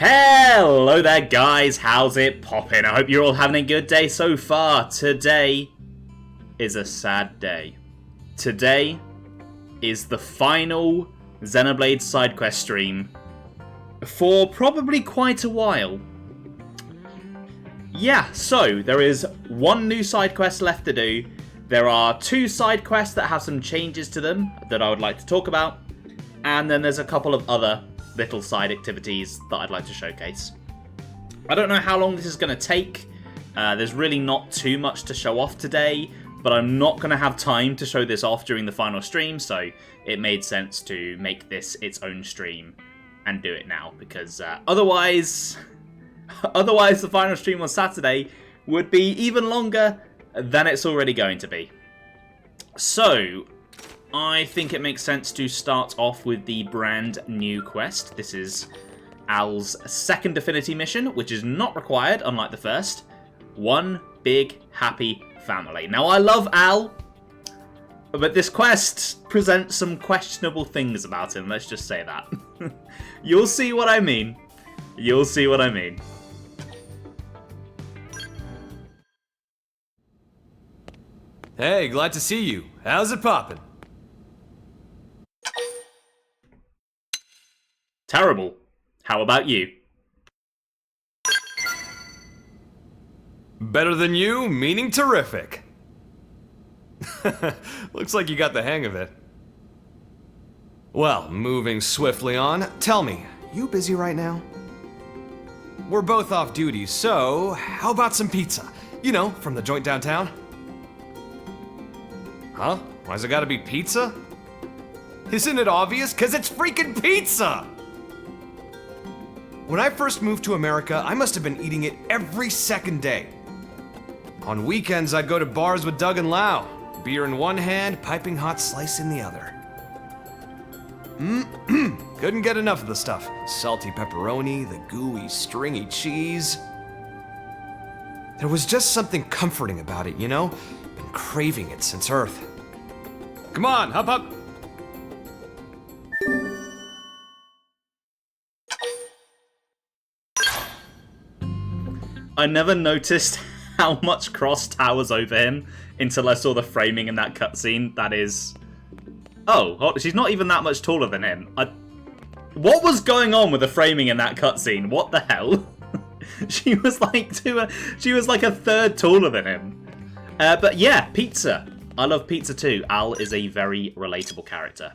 Hello there guys, how's it poppin'? I hope you're all having a good day so far. Today is a sad day. Today is the final Xenoblade side quest stream for probably quite a while. Yeah, so there is one new side quest left to do. There are two side quests that have some changes to them that I would like to talk about. And then there's a couple of other little side activities that I'd like to showcase. I don't know how long this is going to take. There's really not too much to show off today, but I'm not going to have time to show this off during the final stream, so it made sense to make this its own stream and do it now, because otherwise the final stream on Saturday would be even longer than it's already going to be. So I think it makes sense to start off with the brand new quest. This is Al's second Affinity Mission, which is not required, unlike the first. One big, happy family. Now, I love Al, but this quest presents some questionable things about him, let's just say that. You'll see what I mean. You'll see what I mean. Hey, glad to see you. How's it poppin'? Terrible. How about you? Better than you, meaning terrific. Looks like you got the hang of it. Well, moving swiftly on, tell me, you busy right now? We're both off duty, so how about some pizza? You know, from the joint downtown? Huh? Why's it gotta be pizza? Isn't it obvious? 'Cause it's freaking pizza! When I first moved to America, I must have been eating it every second day. On weekends, I'd go to bars with Doug and Lau. Beer in one hand, piping hot slice in the other. Couldn't get enough of the stuff. Salty pepperoni, the gooey, stringy cheese. There was just something comforting about it, you know? Been craving it since Earth. Come on, hop up! I never noticed how much Cross towers over him until I saw the framing in that cutscene. That is... Oh, she's not even that much taller than him. What was going on with the framing in that cutscene? What the hell? She was like a third taller than him. But yeah, pizza. I love pizza too. Al is a very relatable character.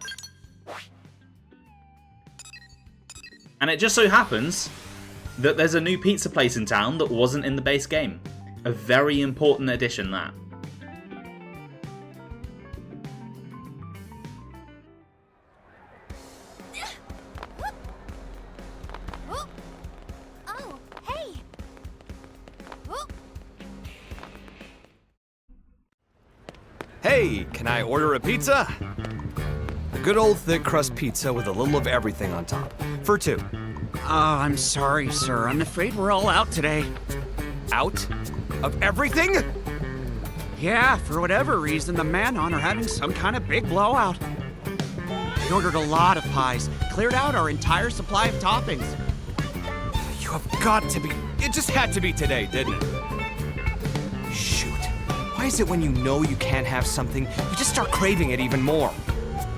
And it just so happens that there's a new pizza place in town that wasn't in the base game. A very important addition, that. Oh, hey. Hey, can I order a pizza? A good old thick crust pizza with a little of everything on top. For two. Oh, I'm sorry, sir. I'm afraid we're all out today. Out? Of everything? Yeah, for whatever reason, the Manon are having some kind of big blowout. We ordered a lot of pies, cleared out our entire supply of toppings. You have got to be... It just had to be today, didn't it? Shoot. Why is it when you know you can't have something, you just start craving it even more?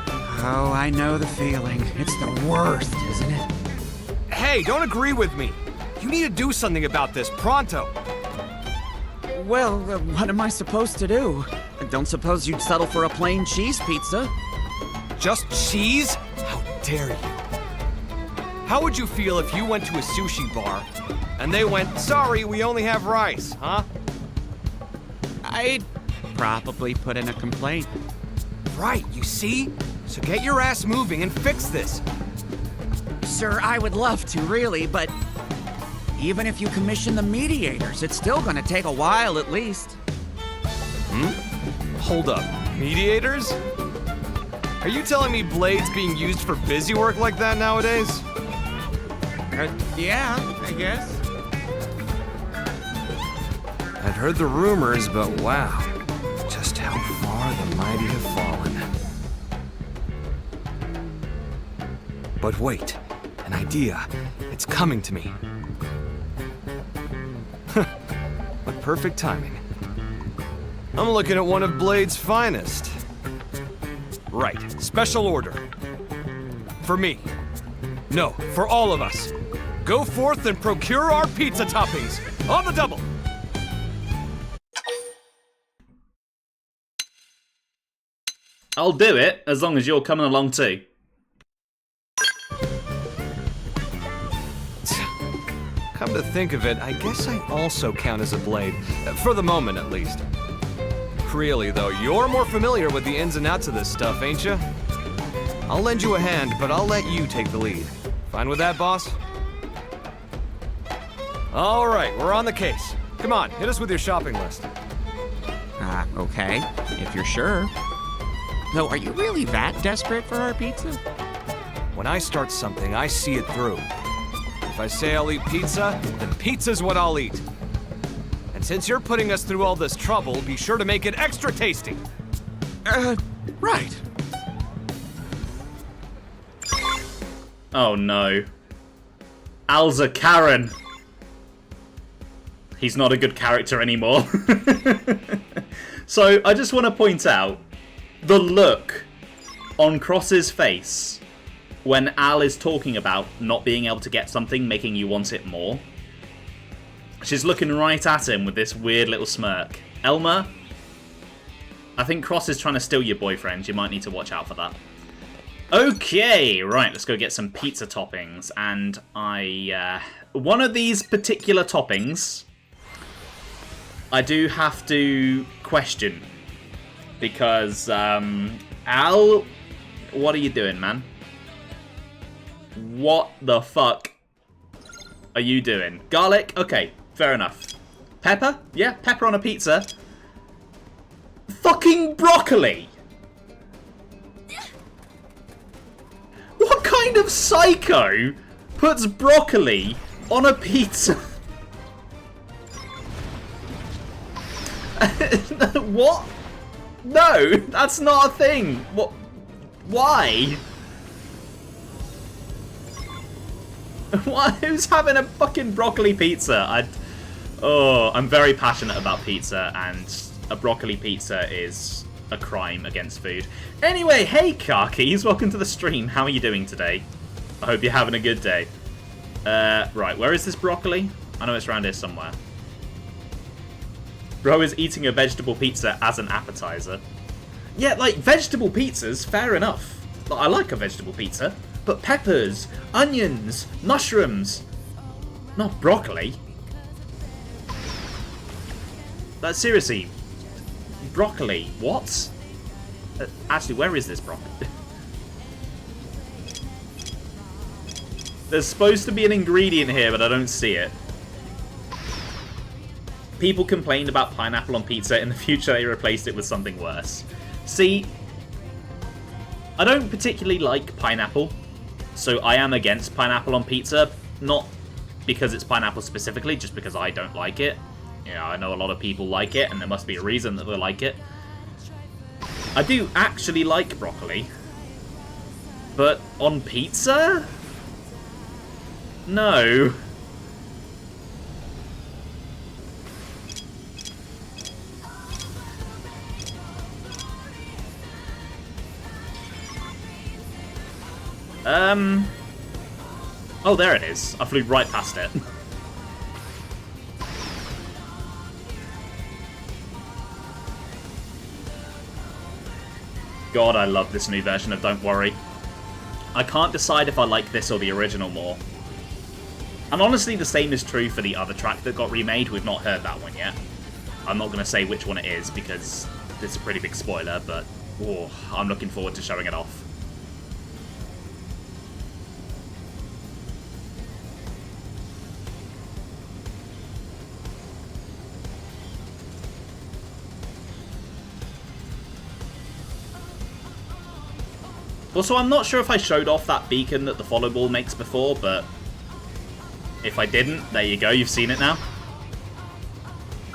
Oh, I know the feeling. It's the worst, isn't it? Hey, don't agree with me. You need to do something about this, pronto. Well, what am I supposed to do? I don't suppose you'd settle for a plain cheese pizza. Just cheese? How dare you? How would you feel if you went to a sushi bar and they went, sorry, we only have rice, huh? I'd probably put in a complaint. Right, you see? So get your ass moving and fix this. Sir, I would love to, really, but even if you commission the mediators, it's still gonna take a while at least. Hold up, mediators? Are you telling me blades being used for busy work like that nowadays? Yeah, I guess. I'd heard the rumors, but wow, just how far the mighty have fallen. But wait, an idea. It's coming to me. What perfect timing. I'm looking at one of Blade's finest. Right, special order. For me. No, for all of us. Go forth and procure our pizza toppings. On the double. I'll do it, as long as you're coming along too. Come to think of it, I guess I also count as a blade. For the moment, at least. Really, though, you're more familiar with the ins and outs of this stuff, ain't you? I'll lend you a hand, but I'll let you take the lead. Fine with that, boss? All right, we're on the case. Come on, hit us with your shopping list. Okay, if you're sure. Though, are you really that desperate for our pizza? When I start something, I see it through. If I say I'll eat pizza, then pizza's what I'll eat. And since you're putting us through all this trouble, be sure to make it extra tasty. Right. Oh no. Al's a Karen. He's not a good character anymore. So, I just want to point out the look on Cross's face when Al is talking about not being able to get something, making you want it more. She's looking right at him with this weird little smirk. Elmer, I think Cross is trying to steal your boyfriend. You might need to watch out for that. Okay, right, let's go get some pizza toppings. And one of these particular toppings, I do have to question. because, Al, what are you doing, man? What the fuck are you doing? Garlic? Okay, fair enough. Pepper? Yeah, pepper on a pizza. Fucking broccoli! What kind of psycho puts broccoli on a pizza? What? No, that's not a thing. What? Why? Why? Who's having a fucking broccoli pizza? I'm very passionate about pizza, and a broccoli pizza is a crime against food. Anyway, hey Karkis, welcome to the stream. How are you doing today? I hope you're having a good day. Right, where is this broccoli? I know it's around here somewhere. Bro is eating a vegetable pizza as an appetizer. Yeah, like, vegetable pizzas, fair enough. I like a vegetable pizza. But peppers, onions, mushrooms, not broccoli. Like, seriously, broccoli, what? Actually, where is this broccoli? There's supposed to be an ingredient here, but I don't see it. People complained about pineapple on pizza. In the future, they replaced it with something worse. See, I don't particularly like pineapple, so I am against pineapple on pizza. Not because it's pineapple specifically, just because I don't like it. You know, I know a lot of people like it, and there must be a reason that they like it. I do actually like broccoli, but on pizza? No. Oh, there it is. I flew right past it. God, I love this new version of Don't Worry. I can't decide if I like this or the original more. And honestly, the same is true for the other track that got remade. We've not heard that one yet. I'm not going to say which one it is because it's a pretty big spoiler, but I'm looking forward to showing it off. Also, I'm not sure if I showed off that beacon that the follow ball makes before, but if I didn't, there you go, you've seen it now.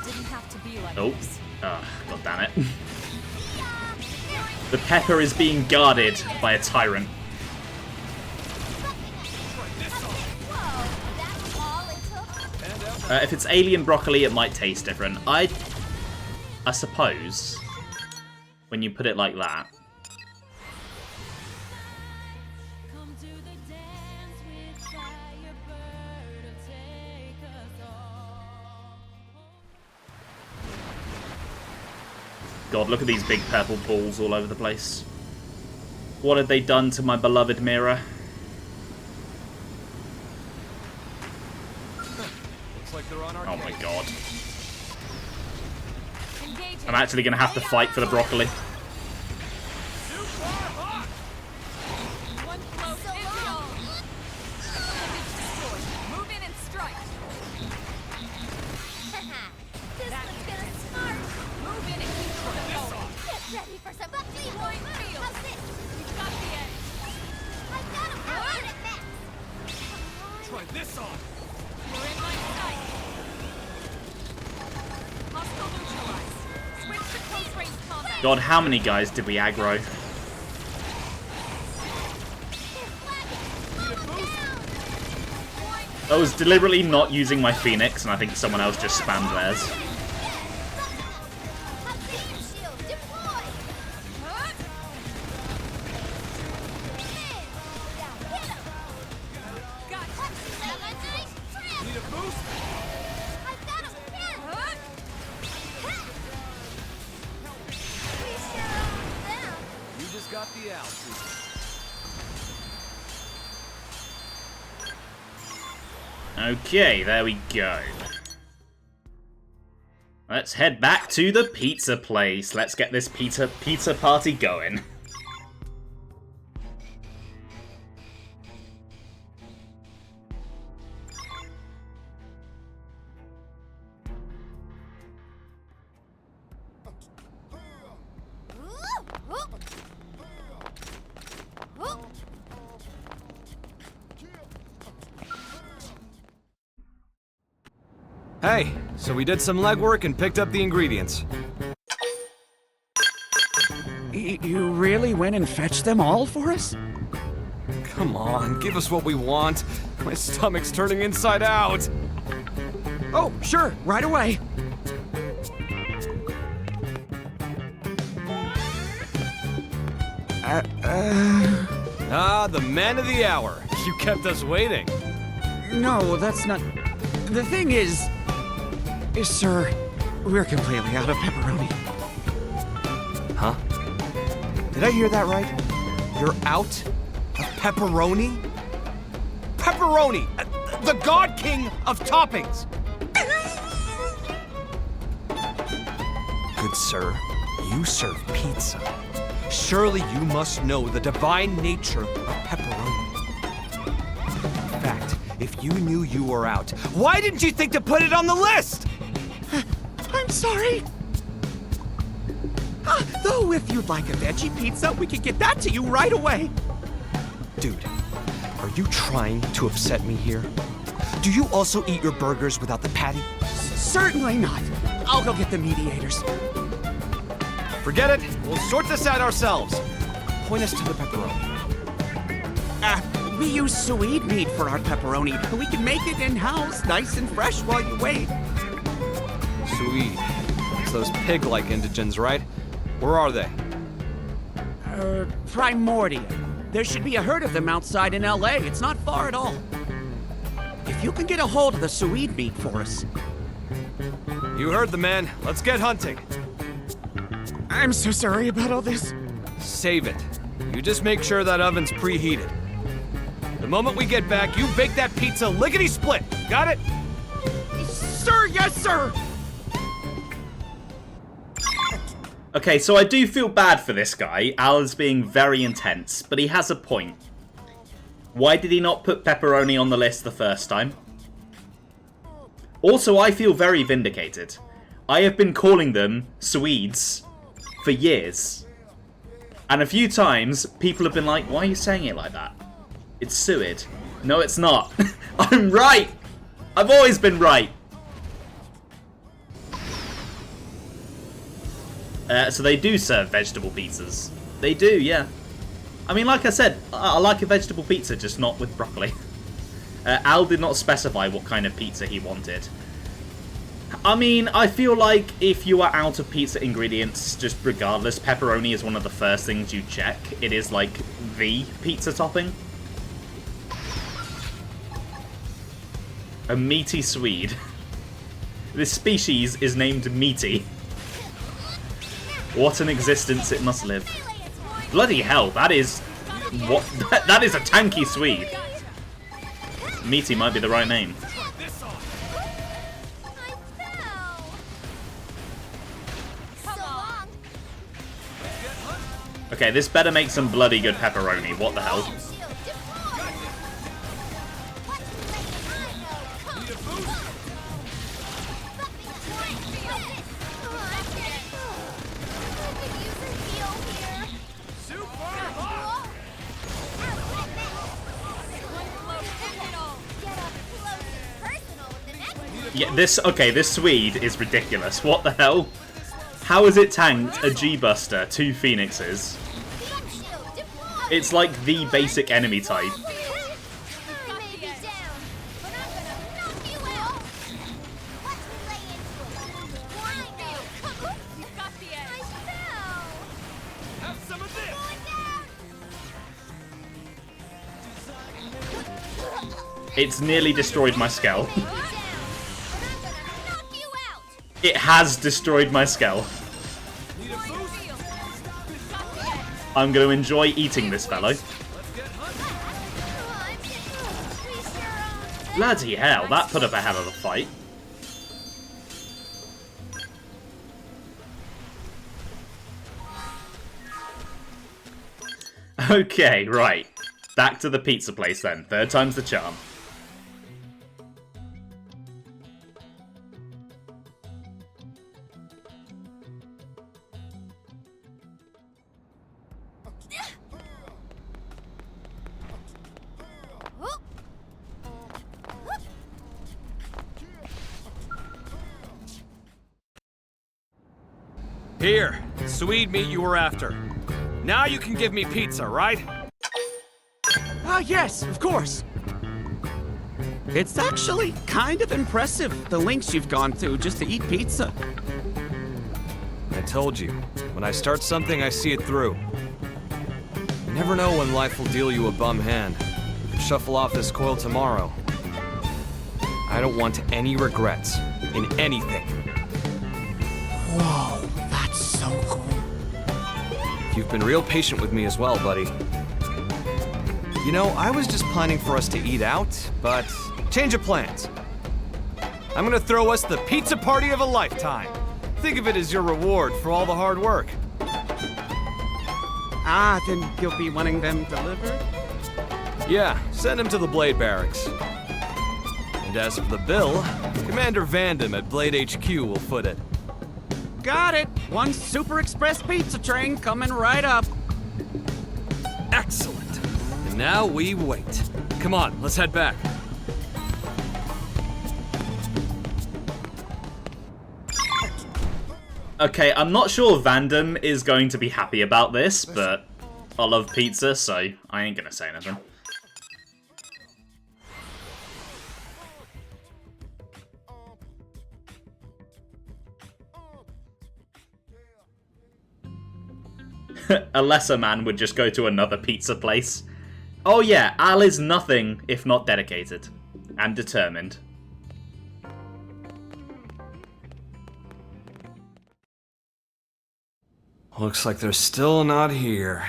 Didn't have to be like Oh, this. God damn it. The pepper is being guarded by a tyrant. If it's alien broccoli, it might taste different. I suppose, when you put it like that. God, look at these big purple balls all over the place. What have they done to my beloved mirror? Looks like they're on our Oh my case. God. I'm actually going to have to fight for the broccoli. One blow is all. Image destroyed. Move in and strike. This looks kinda smart. Move in and control. Get ready for some buckley point. How's this? You've got the edge. I've got him hard at max. Try this on. You're in my sight. Hostile neutralized. Switch to close range combat. God, how many guys did we aggro? I was deliberately not using my Phoenix, and I think someone else just spammed theirs. Obsidian shield deploy. Need a boost? I've got him pinned. We sure owned them. You just got the altitude. Okay, there we go. Let's head back to the pizza place. Let's get this pizza party going. Hey, so we did some legwork and picked up the ingredients. You really went and fetched them all for us? Come on, give us what we want. My stomach's turning inside out. Oh, sure, right away. Ah, the man of the hour. You kept us waiting. No, that's not... The thing is, sir, we're completely out of pepperoni. Huh? Did I hear that right? You're out of pepperoni? Pepperoni! The God King of toppings! Good sir, you serve pizza. Surely you must know the divine nature of pepperoni. In fact, if you knew you were out, why didn't you think to put it on the list? I'm sorry. Though if you'd like a veggie pizza, we could get that to you right away. Dude, are you trying to upset me here? Do you also eat your burgers without the patty? Certainly not. I'll go get the mediators. Forget it. We'll sort this out ourselves. Point us to the pepperoni. We use Swede meat for our pepperoni. We can make it in-house, nice and fresh while you wait. Sweet. It's those pig-like indigents, right? Where are they? Primordia. There should be a herd of them outside in LA. It's not far at all. If you can get a hold of the Swede meat for us. You heard the man. Let's get hunting. I'm so sorry about all this. Save it. You just make sure that oven's preheated. The moment we get back, you bake that pizza lickety-split. Got it? Sir, yes, sir! Okay, so I do feel bad for this guy. Al is being very intense, but he has a point. Why did he not put pepperoni on the list the first time? Also, I feel very vindicated. I have been calling them Swedes for years. And a few times, people have been like, why are you saying it like that? It's Suid. No, it's not. I'm right! I've always been right! So they do serve vegetable pizzas. They do, yeah. I mean, like I said, I like a vegetable pizza, just not with broccoli. Al did not specify what kind of pizza he wanted. I mean, I feel like if you are out of pizza ingredients, just regardless, pepperoni is one of the first things you check. It is like the pizza topping. A meaty Swede. This species is named Meaty. What an existence it must live. Bloody hell, that is... What? That is a tanky Swede. Meaty might be the right name. Okay, this better make some bloody good pepperoni. What the hell? Yeah, this Swede is ridiculous. What the hell? How has it tanked a G-Buster, 2 Phoenixes? It's like the basic enemy type. It's nearly destroyed my skull. It has destroyed my skull. I'm going to enjoy eating this fellow. Bloody hell, that put up a hell of a fight. Okay, right. Back to the pizza place then. Third time's the charm. Here, sweet meat you were after. Now you can give me pizza, right? Ah, yes, of course. It's actually kind of impressive, the lengths you've gone through just to eat pizza. I told you, when I start something, I see it through. You never know when life will deal you a bum hand. You could shuffle off this coil tomorrow. I don't want any regrets in anything. Whoa, that's so cool. You've been real patient with me as well, buddy. You know, I was just planning for us to eat out, but change of plans. I'm gonna throw us the pizza party of a lifetime. Think of it as your reward for all the hard work. Ah, then you'll be wanting them delivered? Yeah, send him to the Blade Barracks. And as for the bill, Commander Vandam at Blade HQ will foot it. Got it! One Super Express pizza train coming right up. Excellent. And now we wait. Come on, let's head back. Okay, I'm not sure Vandam is going to be happy about this, but I love pizza, so I ain't gonna say anything. A lesser man would just go to another pizza place. Oh yeah, Al is nothing if not dedicated and determined. Looks like they're still not here.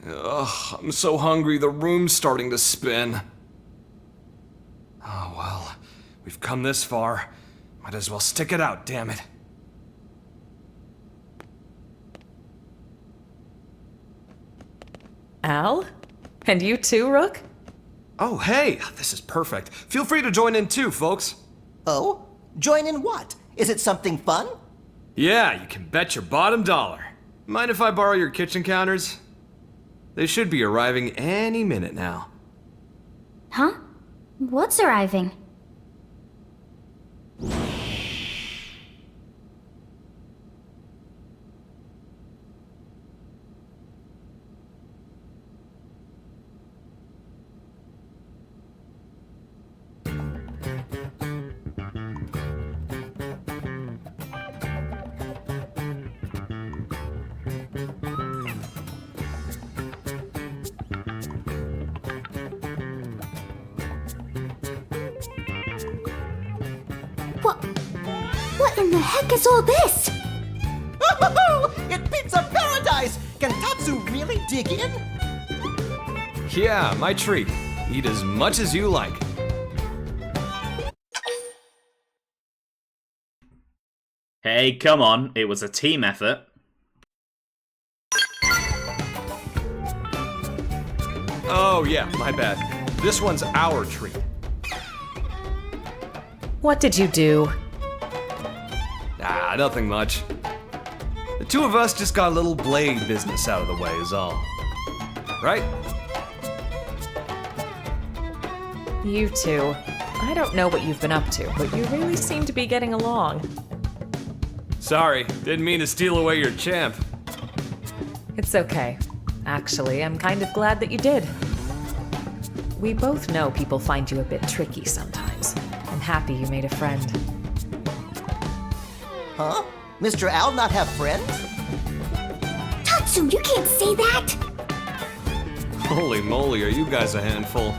Ugh, I'm so hungry, the room's starting to spin. Oh well, we've come this far. Might as well stick it out, damn it. Al? And you too, Rook? Oh, hey, this is perfect. Feel free to join in too, folks. Oh? Join in what? Is it something fun? Yeah, you can bet your bottom dollar. Mind if I borrow your kitchen counters? They should be arriving any minute now. Huh? What's arriving? What in the heck is all this? It's pizza paradise! Can Tatsu really dig in? Yeah, my treat. Eat as much as you like. Hey, come on, it was a team effort. Oh yeah, my bad. This one's our treat. What did you do? Ah, nothing much. The two of us just got a little blade business out of the way is all. Right? You two. I don't know what you've been up to, but you really seem to be getting along. Sorry, didn't mean to steal away your champ. It's okay. Actually, I'm kind of glad that you did. We both know people find you a bit tricky sometimes. I'm happy you made a friend. Huh? Mr. Al not have friends? Tatsu, you can't say that! Holy moly, are you guys a handful?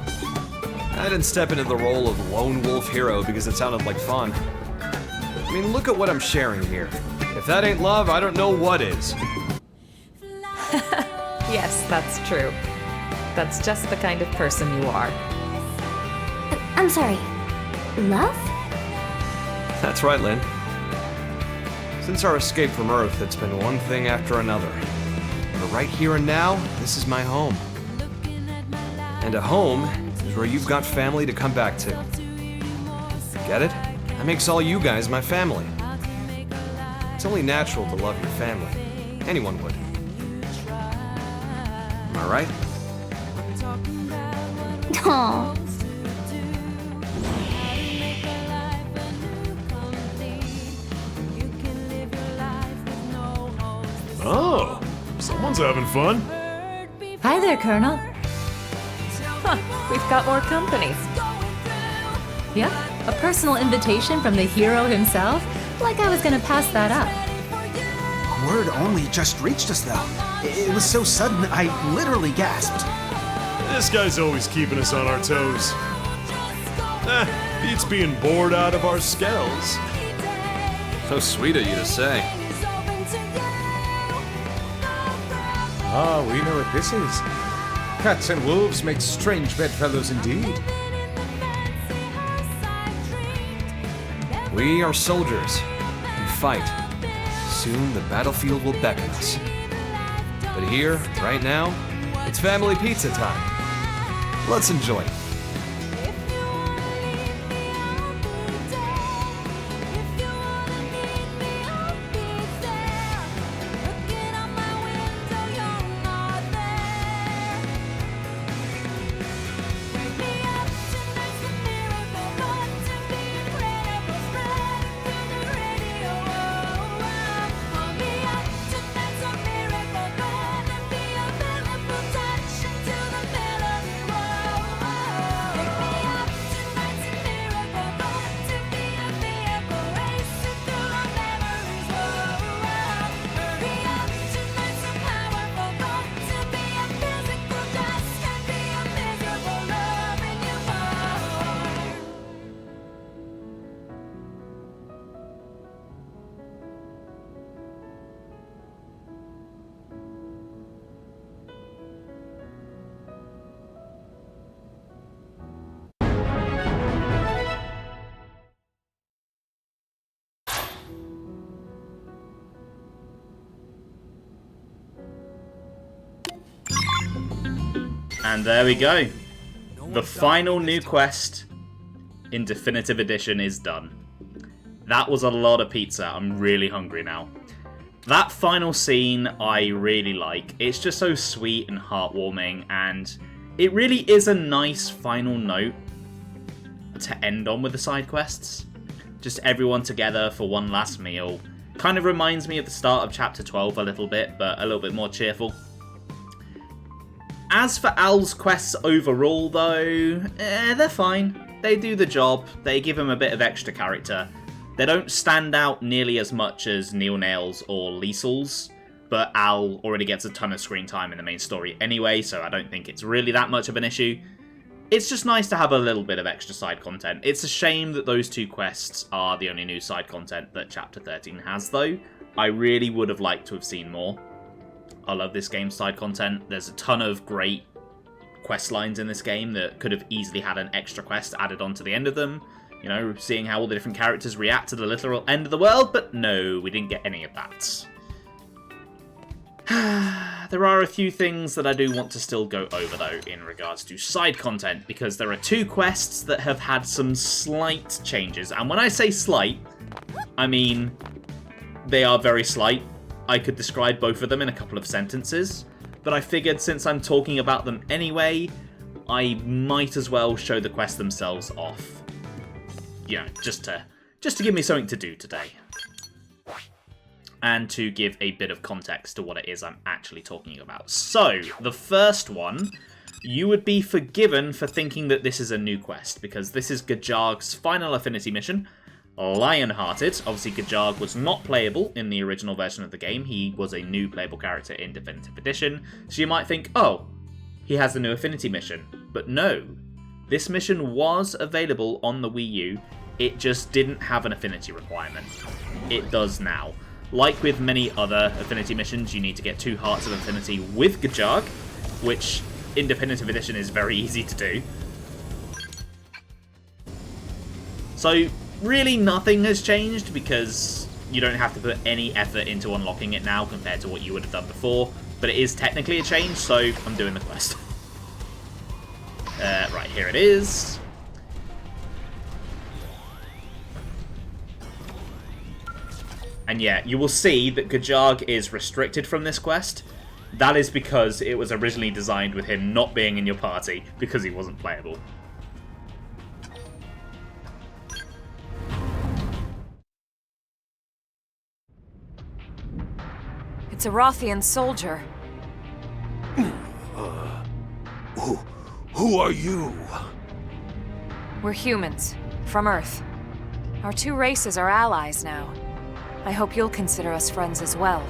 I didn't step into the role of lone wolf hero because it sounded like fun. I mean, look at what I'm sharing here. If that ain't love, I don't know what is. Yes, that's true. That's just the kind of person you are. I'm sorry. Love? That's right, Lynn. Since our escape from Earth, it's been one thing after another. But right here and now, this is my home. And a home is where you've got family to come back to. Get it? That makes all you guys my family. It's only natural to love your family. Anyone would. Am I right? Aw. Oh, someone's having fun. Hi there, Colonel. Huh, we've got more company. Yep, a personal invitation from the hero himself. Like I was gonna pass that up. Word only just reached us, though. It was so sudden, I literally gasped. This guy's always keeping us on our toes. Beats being bored out of our skells. So sweet of you to say. Ah, we know what this is. Cats and wolves make strange bedfellows indeed. We are soldiers. We fight. Soon the battlefield will beckon us. But here, right now, it's family pizza time. Let's enjoy it. And there we go. The final new quest in Definitive Edition is done. That was a lot of pizza. I'm really hungry now. That final scene I really like. It's just so sweet and heartwarming, and it really is a nice final note to end on with the side quests. Just everyone together for one last meal. Kind of reminds me of the start of Chapter 12 a little bit, but a little bit more cheerful. As for Al's quests overall, though, they're fine. They do the job. They give him a bit of extra character. They don't stand out nearly as much as Neilnail's or Liesl's, but Al already gets a ton of screen time in the main story anyway, so I don't think it's really that much of an issue. It's just nice to have a little bit of extra side content. It's a shame that those two quests are the only new side content that Chapter 13 has, though. I really would have liked to have seen more. I love this game's side content. There's a ton of great quest lines in this game that could have easily had an extra quest added on to the end of them. You know, seeing how all the different characters react to the literal end of the world, but no, we didn't get any of that. There are a few things that I do want to still go over, though, in regards to side content, because there are two quests that have had some slight changes. And when I say slight, I mean they are very slight. I could describe both of them in a couple of sentences, but I figured since I'm talking about them anyway, I might as well show the quests themselves off. You know, just to give me something to do today. And to give a bit of context to what it is I'm actually talking about. So, the first one, you would be forgiven for thinking that this is a new quest, because this is Jiarg's final Affinity Mission, Lionhearted. Obviously, Jiarg was not playable in the original version of the game. He was a new playable character in Definitive Edition. So you might think, oh, he has a new Affinity Mission. But no, this mission was available on the Wii U. It just didn't have an affinity requirement. It does now. Like with many other Affinity missions, you need to get 2 Hearts of Affinity with Jiarg, which in Definitive Edition is very easy to do. So, really nothing has changed, because you don't have to put any effort into unlocking it now compared to what you would have done before, but it is technically a change, so I'm doing the quest. Right, here it is. And yeah, you will see that Jiarg is restricted from this quest. That is because it was originally designed with him not being in your party, because he wasn't playable. It's a Rothian soldier. Who are you? We're humans, from Earth. Our two races are allies now. I hope you'll consider us friends as well.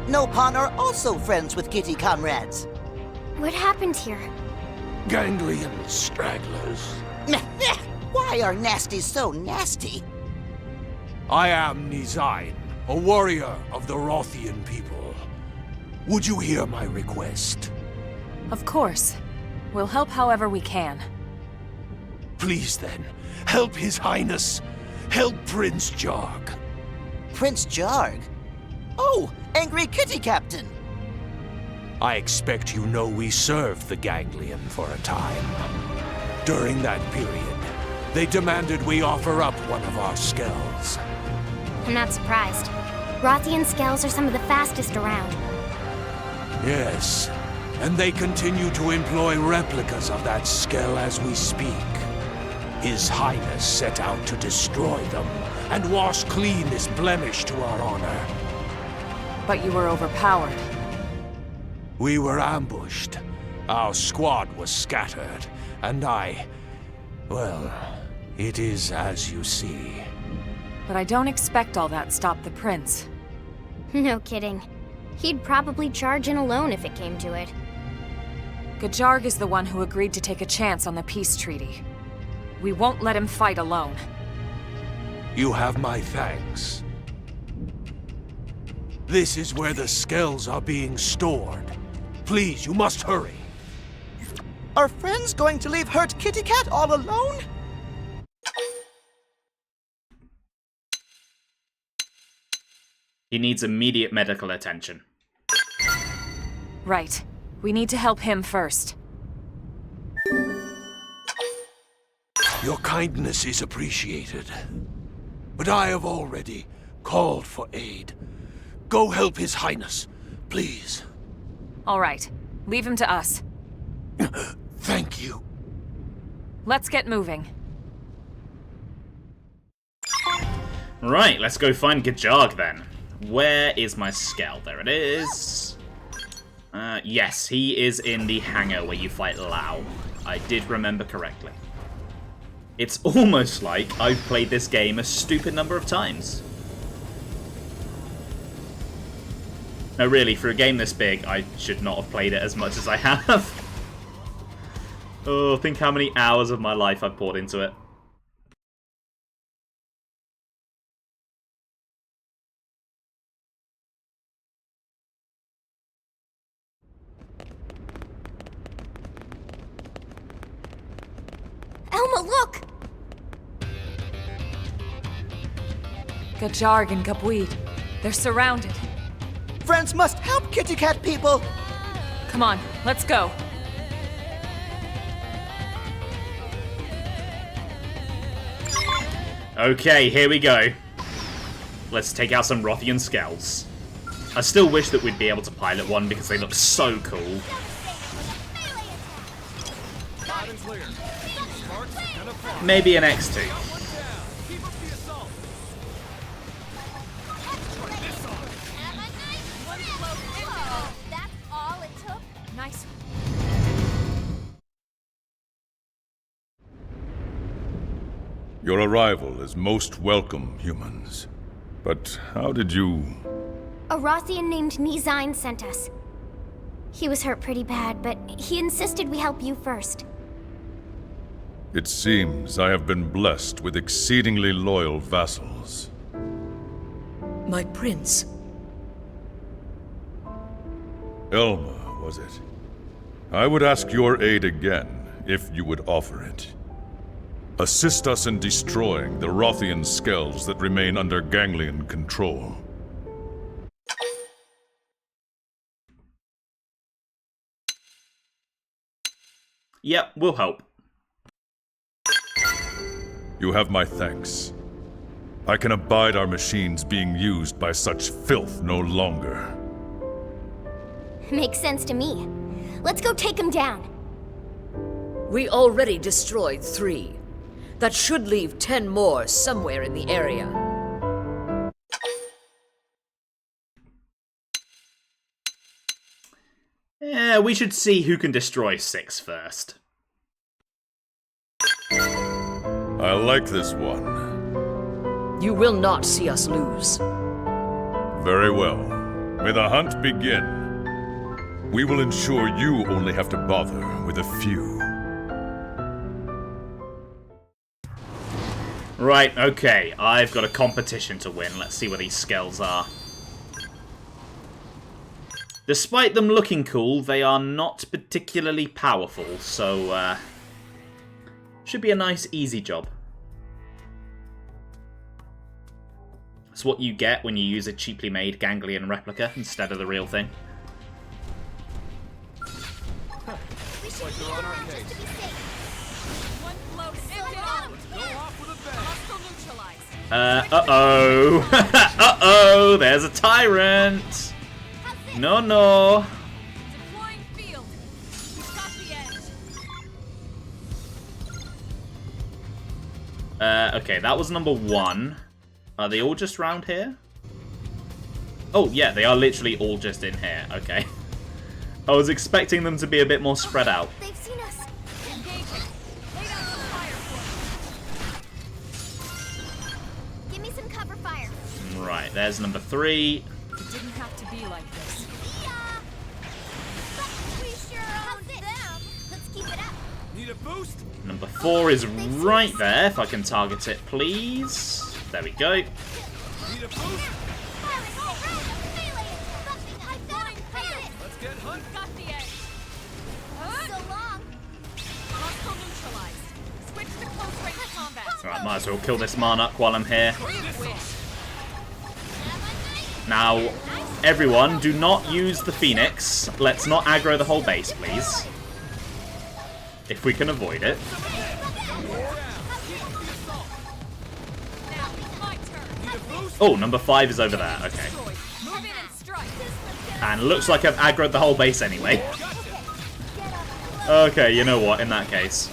Nopon are also friends with Kitty comrades. What happened here? Ganglion stragglers. Why are nasties so nasty? I am Nizain, a warrior of the Rothian people. Would you hear my request? Of course. We'll help however we can. Please then, help His Highness. Help Prince Jiarg. Prince Jiarg? Oh, Angry Kitty Captain! I expect you know we served the Ganglion for a time. During that period, they demanded we offer up one of our skells. I'm not surprised. Rothian scales are some of the fastest around. Yes, and they continue to employ replicas of that skell as we speak. His Highness set out to destroy them and wash clean this blemish to our honor. But you were overpowered. We were ambushed. Our squad was scattered, and well, it is as you see. But I don't expect all that stopped the prince. No kidding. He'd probably charge in alone if it came to it. Jiarg is the one who agreed to take a chance on the peace treaty. We won't let him fight alone. You have my thanks. This is where the skells are being stored. Please, you must hurry. Are friends going to leave hurt Kitty Cat all alone? He needs immediate medical attention. Right. We need to help him first. Your kindness is appreciated. But I have already called for aid. Go help His Highness, please. All right. Leave him to us. Thank you. Let's get moving. Right, let's go find Jiarg then. Where is my skell? There it is. Yes, he is in the hangar where you fight Lao. I did remember correctly. It's almost like I've played this game a stupid number of times. No, really, for a game this big, I should not have played it as much as I have. Oh, think how many hours of my life I've poured into it. Elma, look! Jiarg and Gabweed. They're surrounded. Friends must help Kitty Cat people! Come on, let's go. Okay, here we go. Let's take out some Rothian skells. I still wish that we'd be able to pilot one because they look so cool. Maybe an X2. That's all it took? Nice. Your arrival is most welcome, humans. But how did you... A Rothian named Nizain sent us. He was hurt pretty bad, but he insisted we help you first. It seems I have been blessed with exceedingly loyal vassals. My prince. Elma, was it? I would ask your aid again, if you would offer it. Assist us in destroying the Rothian skells that remain under Ganglion control. Yep, we'll help. You have my thanks. I can abide our machines being used by such filth no longer. Makes sense to me. Let's go take him down. We already destroyed 3. That should leave 10 more somewhere in the area. Yeah, we should see who can destroy 6 first. I like this one. You will not see us lose. Very well. May the hunt begin. We will ensure you only have to bother with a few. Right, okay. I've got a competition to win. Let's see what these skells are. Despite them looking cool, they are not particularly powerful, so should be a nice, easy job. It's what you get when you use a cheaply made ganglion replica instead of the real thing. Uh-oh. Uh-oh, there's a tyrant. No, no. Okay, that was number 1. Are they all just round here? Oh, yeah, they are literally all just in here. Okay. I was expecting them to be a bit more spread out. They've seen us. Give me some cover fire. Right, there's number 3. It didn't have to be like this. Yeah. But we sure own them. Let's keep it up. Need a boost? Number 4 is right there, if I can target it, please. There we go. Need a boost? Let's get hunt. Got the edge. So long. Hostile neutralized. Switch to close range combat. Alright, might as well kill this Marnock while I'm here. Now, everyone, do not use the Phoenix. Let's not aggro the whole base, please. If we can avoid it. Oh, number 5 is over there. Okay. And looks like I've aggroed the whole base anyway. Okay, you know what? In that case.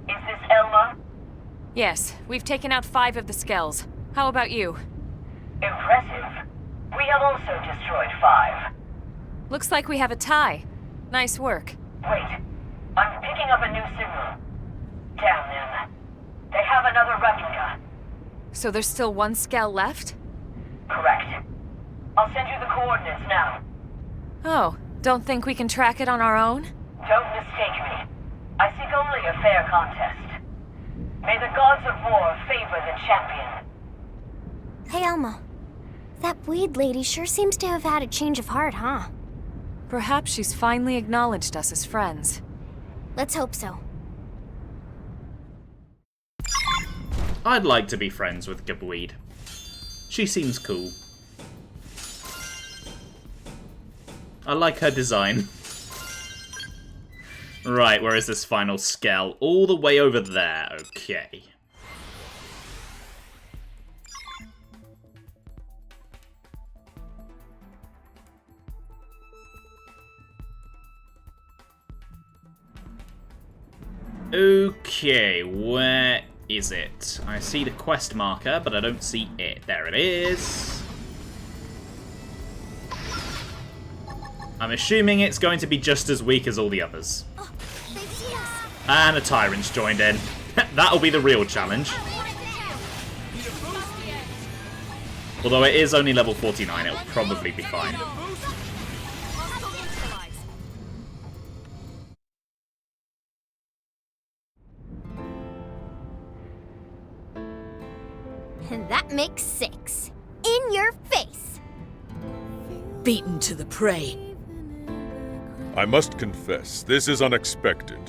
Is this Elma? Yes, we've taken out 5 of the skells. How about you? Impressive. We have also destroyed 5. Looks like we have a tie. Nice work. Wait. I'm picking up a new signal. Damn them. They have another replica. So there's still 1 skell left? Correct. I'll send you the coordinates now. Oh, don't think we can track it on our own? Don't mistake me. I seek only a fair contest. May the gods of war favor the champion. Hey, Elma. That weed lady sure seems to have had a change of heart, huh? Perhaps she's finally acknowledged us as friends. Let's hope so. I'd like to be friends with Gabweed. She seems cool. I like her design. Right, where is this final skell? All the way over there. Okay. Okay, where is it? I see the quest marker, but I don't see it. There it is. I'm assuming it's going to be just as weak as all the others. And a tyrant's joined in. That'll be the real challenge. Although it is only level 49, it'll probably be fine. And that makes 6. In your face! Beaten to the prey. I must confess, this is unexpected.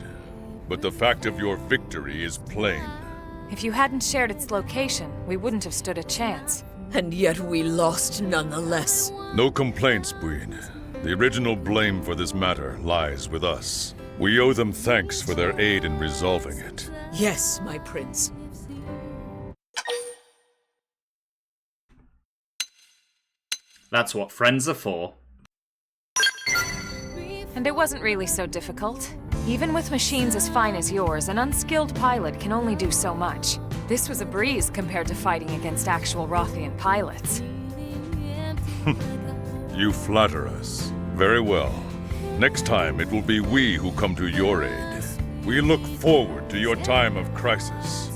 But the fact of your victory is plain. If you hadn't shared its location, we wouldn't have stood a chance. And yet we lost nonetheless. No complaints, Buin. The original blame for this matter lies with us. We owe them thanks for their aid in resolving it. Yes, my prince. That's what friends are for. And it wasn't really so difficult. Even with machines as fine as yours, an unskilled pilot can only do so much. This was a breeze compared to fighting against actual Rothian pilots. You flatter us. Very well. Next time, it will be we who come to your aid. We look forward to your time of crisis.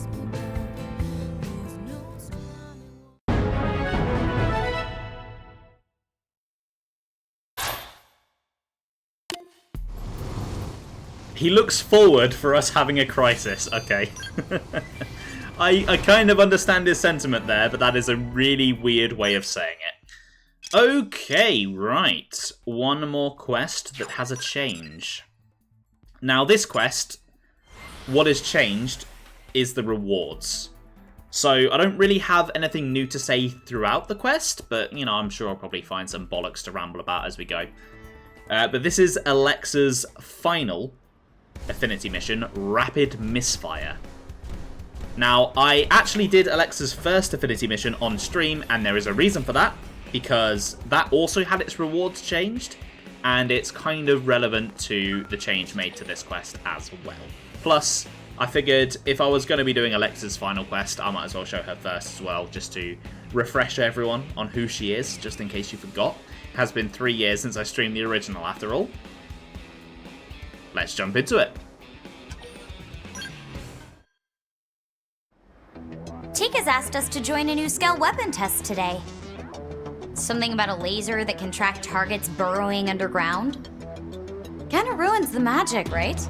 He looks forward for us having a crisis. Okay. I kind of understand his sentiment there, but that is a really weird way of saying it. Okay, right. One more quest that has a change. Now, this quest, what has changed is the rewards. So, I don't really have anything new to say throughout the quest, but, you know, I'm sure I'll probably find some bollocks to ramble about as we go. But this is Alexa's final Affinity Mission, Rapid Misfire. Now, I actually did Alexa's first Affinity Mission on stream, and there is a reason for that, because that also had its rewards changed, and it's kind of relevant to the change made to this quest as well. Plus, I figured if I was going to be doing Alexa's final quest, I might as well show her first as well, just to refresh everyone on who she is, just in case you forgot. It has been 3 years since I streamed the original, after all. Let's jump into it. Tika's asked us to join a new scale weapon test today. Something about a laser that can track targets burrowing underground. Kinda ruins the magic, right?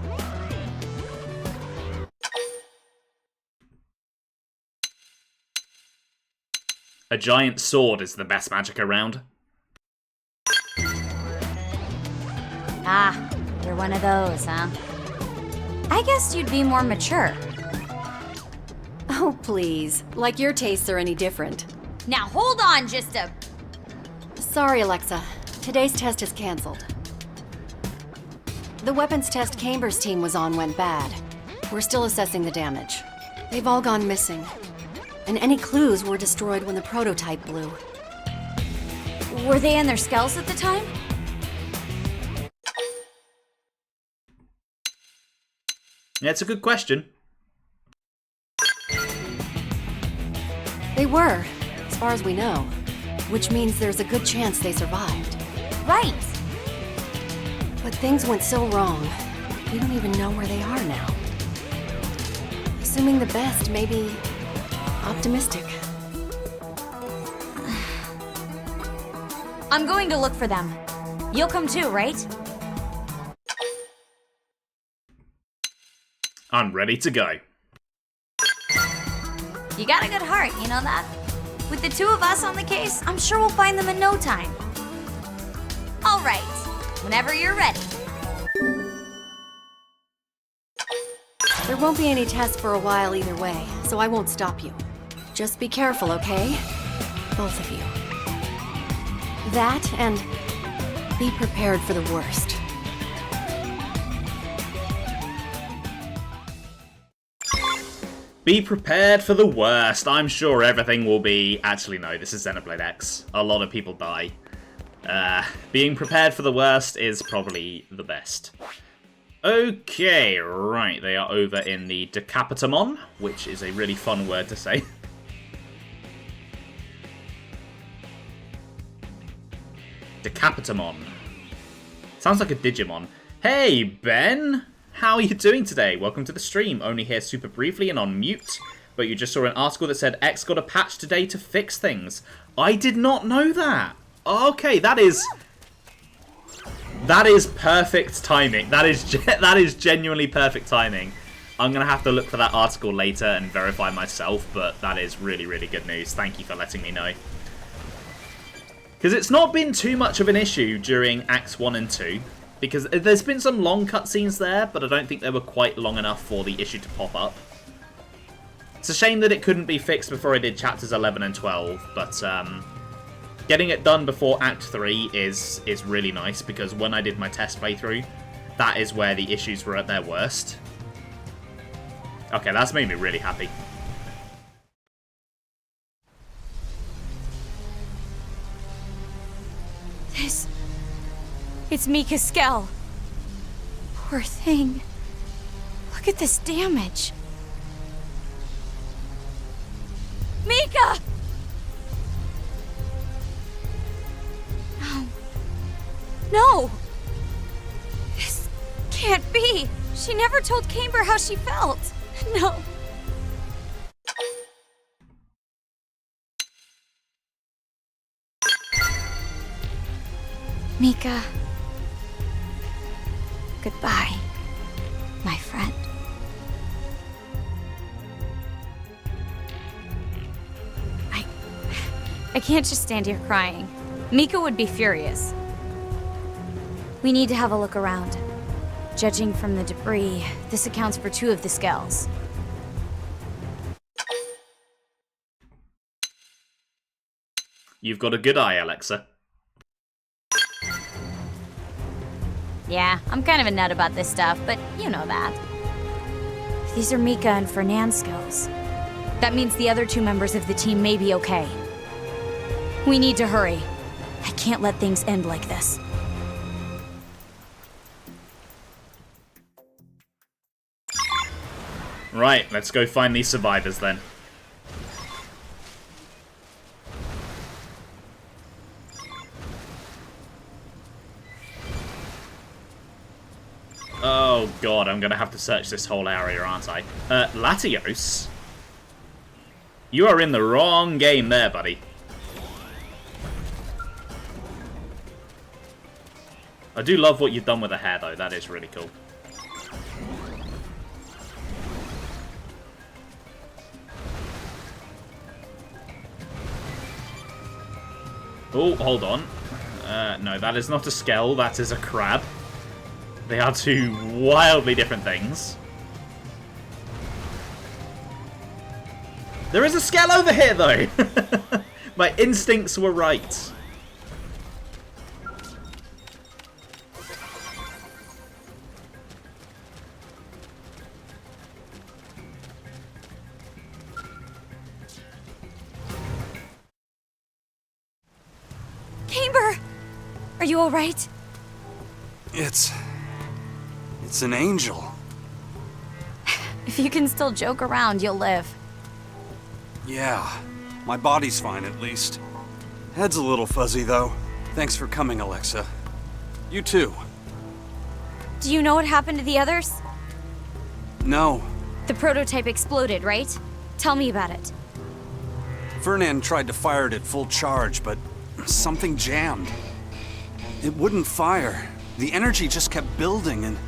A giant sword is the best magic around. Ah, you're one of those, huh? I guessed you'd be more mature. Oh, please. Like your tastes are any different. Now hold on just a... Sorry, Alexa. Today's test is cancelled. The weapons test Camber's team was on went bad. We're still assessing the damage. They've all gone missing. And any clues were destroyed when the prototype blew. Were they in their skulls at the time? Yeah, it's a good question. They were, as far as we know. Which means there's a good chance they survived. Right! But things went so wrong. We don't even know where they are now. Assuming the best, maybe optimistic. I'm going to look for them. You'll come too, right? I'm ready to go. You got a good heart, you know that? With the two of us on the case, I'm sure we'll find them in no time. All right, whenever you're ready. There won't be any tests for a while either way, so I won't stop you. Just be careful, okay? Both of you. That and be prepared for the worst. Be prepared for the worst. I'm sure everything will be... Actually, no, this is Xenoblade X. A lot of people die. Being prepared for the worst is probably the best. Okay, right. They are over in the Decapitamon, which is a really fun word to say. Decapitamon. Sounds like a Digimon. Hey, Ben! How are you doing today? Welcome to the stream. Only here super briefly and on mute. But you just saw an article that said X got a patch today to fix things. I did not know that. Okay, that is perfect timing. That is genuinely perfect timing. I'm going to have to look for that article later and verify myself, but that is really, really good news. Thank you for letting me know. Because it's not been too much of an issue during Acts 1 and 2. Because there's been some long cutscenes there, but I don't think they were quite long enough for the issue to pop up. It's a shame that it couldn't be fixed before I did chapters 11 and 12, but getting it done before Act 3 is really nice, because when I did my test playthrough, that is where the issues were at their worst. Okay, that's made me really happy. It's Mika's Skell. Poor thing. Look at this damage. Mika! No. No! This can't be. She never told Camber how she felt. No. Mika. Goodbye, my friend. I can't just stand here crying. Mika would be furious. We need to have a look around. Judging from the debris, this accounts for 2 of the skells. You've got a good eye, Alexa. Yeah, I'm kind of a nut about this stuff, but you know that. These are Mika and Fernand's skills. That means the other 2 members of the team may be okay. We need to hurry. I can't let things end like this. Right, let's go find these survivors then. Oh god, I'm gonna have to search this whole area, aren't I? Latios? You are in the wrong game there, buddy. I do love what you've done with the hair, though. That is really cool. Oh, hold on. No, that is not a skell. That is a crab. They are 2 wildly different things. There is a skell over here, though. My instincts were right. Camber! Are you alright? It's an angel. If you can still joke around, you'll live. Yeah, my body's fine at least. Head's a little fuzzy though. Thanks for coming, Alexa. You too. Do you know what happened to the others? No. The prototype exploded, right? Tell me about it. Fernand tried to fire it at full charge, but something jammed. It wouldn't fire. The energy just kept building and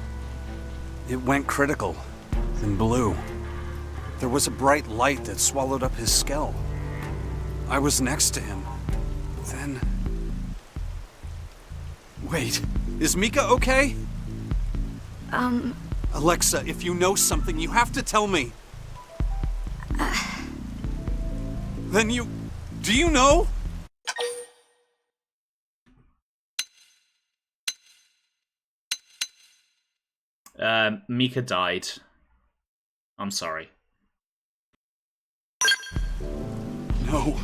it went critical, then blew. There was a bright light that swallowed up his skull. I was next to him. Then... Wait, is Mika okay? Alexa, if you know something, you have to tell me. Then you... Do you know? Mika died. I'm sorry. No.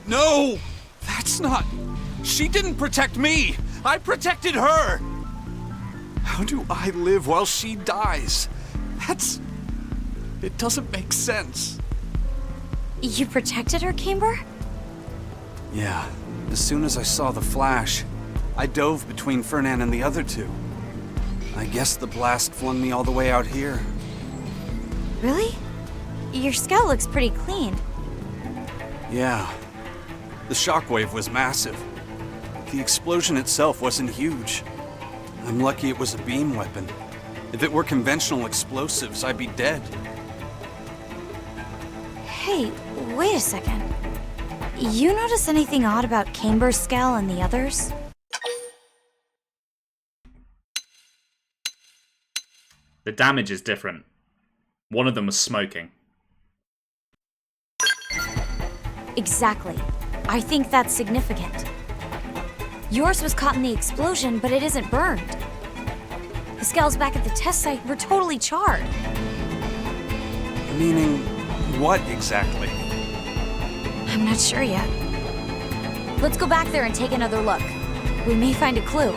No! That's not... She didn't protect me! I protected her! How do I live while she dies? That's... It doesn't make sense. You protected her, Camber? Yeah. As soon as I saw the flash, I dove between Fernand and the other 2. I guess the blast flung me all the way out here. Really? Your skull looks pretty clean. Yeah. The shockwave was massive. The explosion itself wasn't huge. I'm lucky it was a beam weapon. If it were conventional explosives, I'd be dead. Hey, wait a second. You notice anything odd about Camber's skull and the others? The damage is different. One of them was smoking. Exactly. I think that's significant. Yours was caught in the explosion, but it isn't burned. The scales back at the test site were totally charred. Meaning, what exactly? I'm not sure yet. Let's go back there and take another look. We may find a clue.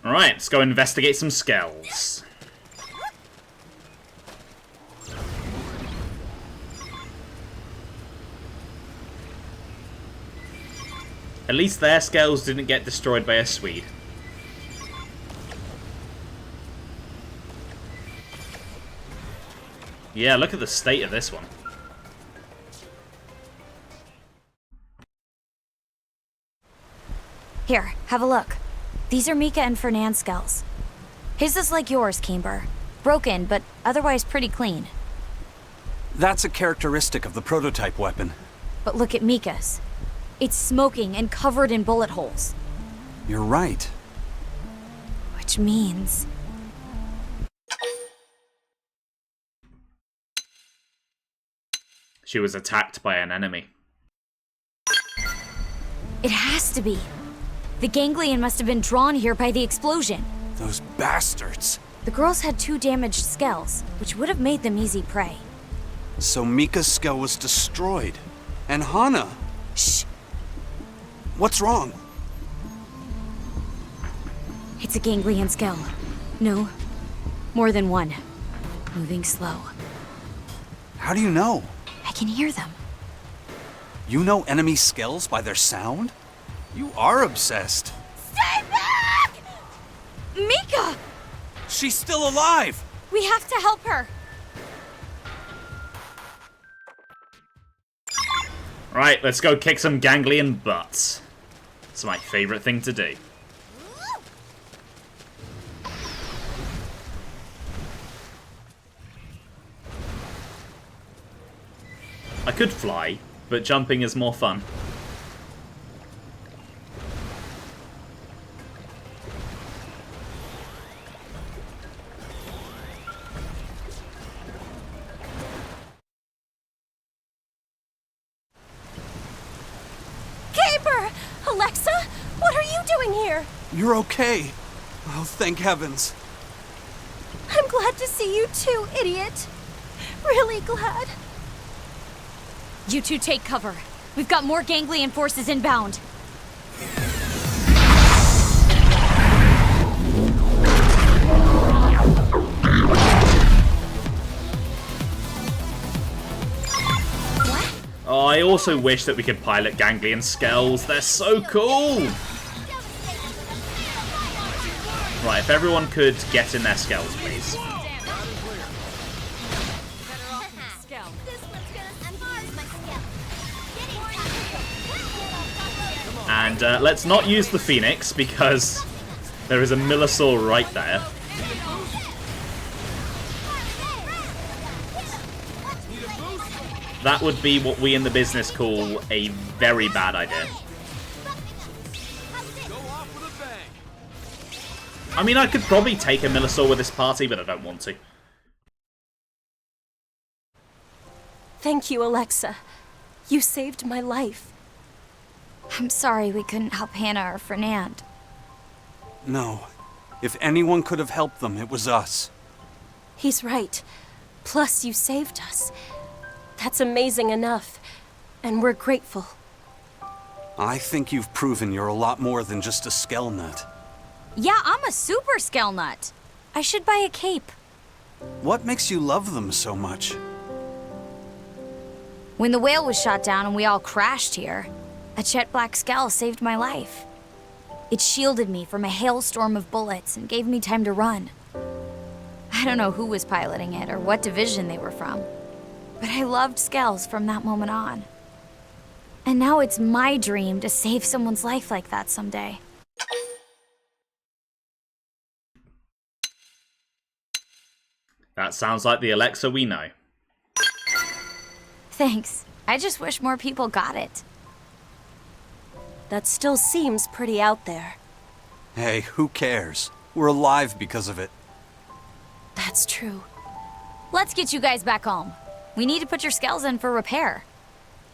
Alright, let's go investigate some skulls. At least their skulls didn't get destroyed by a Swede. Yeah, look at the state of this one. Here, have a look. These are Mika and Fernand's skulls. His is like yours, Kimber. Broken, but otherwise pretty clean. That's a characteristic of the prototype weapon. But look at Mika's. It's smoking and covered in bullet holes. You're right. Which means... she was attacked by an enemy. It has to be. The ganglion must have been drawn here by the explosion. Those bastards. The girls had 2 damaged skulls, which would have made them easy prey. So Mika's skull was destroyed. And Hana. Shh. What's wrong? It's a ganglion skull. No, more than one. Moving slow. How do you know? I can hear them. You know enemy skulls by their sound? You are obsessed. Stay back! Mika! She's still alive! We have to help her. Right, let's go kick some ganglion butts. It's my favorite thing to do. I could fly, but jumping is more fun. Caper! Alexa? What are you doing here? You're okay. Oh, thank heavens. I'm glad to see you too, idiot. Really glad. You two take cover. We've got more ganglion forces inbound. Oh, I also wish that we could pilot ganglion skulls. They're so cool! Right, if everyone could get in their skulls, please. And let's not use the Phoenix, because there is a Millosaur right there. That would be what we in the business call a very bad idea. I mean, I could probably take a Millosaur with this party, but I don't want to. Thank you, Alexa. You saved my life. I'm sorry we couldn't help Hannah or Fernand. No. If anyone could have helped them, it was us. He's right. Plus, you saved us. That's amazing enough. And we're grateful. I think you've proven you're a lot more than just a skull nut. Yeah, I'm a super skull nut. I should buy a cape. What makes you love them so much? When the whale was shot down and we all crashed here, a jet black skull saved my life. It shielded me from a hailstorm of bullets and gave me time to run. I don't know who was piloting it or what division they were from, but I loved skulls from that moment on. And now it's my dream to save someone's life like that someday. That sounds like the Alexa we know. Thanks. I just wish more people got it. That still seems pretty out there. Hey, who cares? We're alive because of it. That's true. let's get you guys back home. We need to put your skells in for repair.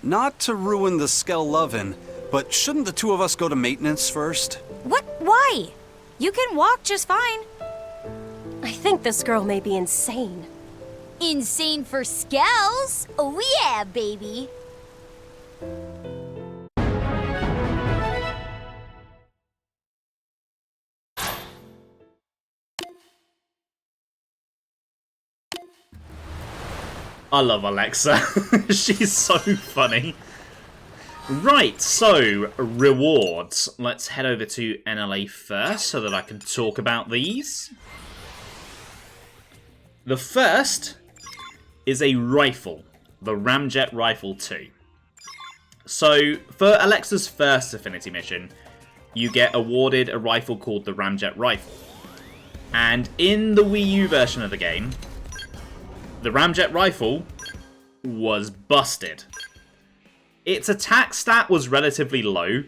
Not to ruin the Skell lovin', but shouldn't the two of us go to maintenance first? What? Why? You can walk just fine. I think this girl may be insane. Insane for skells? Oh yeah, baby. I love Alexa. She's so funny. Right, so rewards. Let's head over to NLA first so that I can talk about these. The first is a rifle, the Ramjet Rifle 2. So for Alexa's first Affinity Mission, you get awarded a rifle called the Ramjet Rifle. And in the Wii U version of the game, the Ramjet Rifle was busted. Its attack stat was relatively low,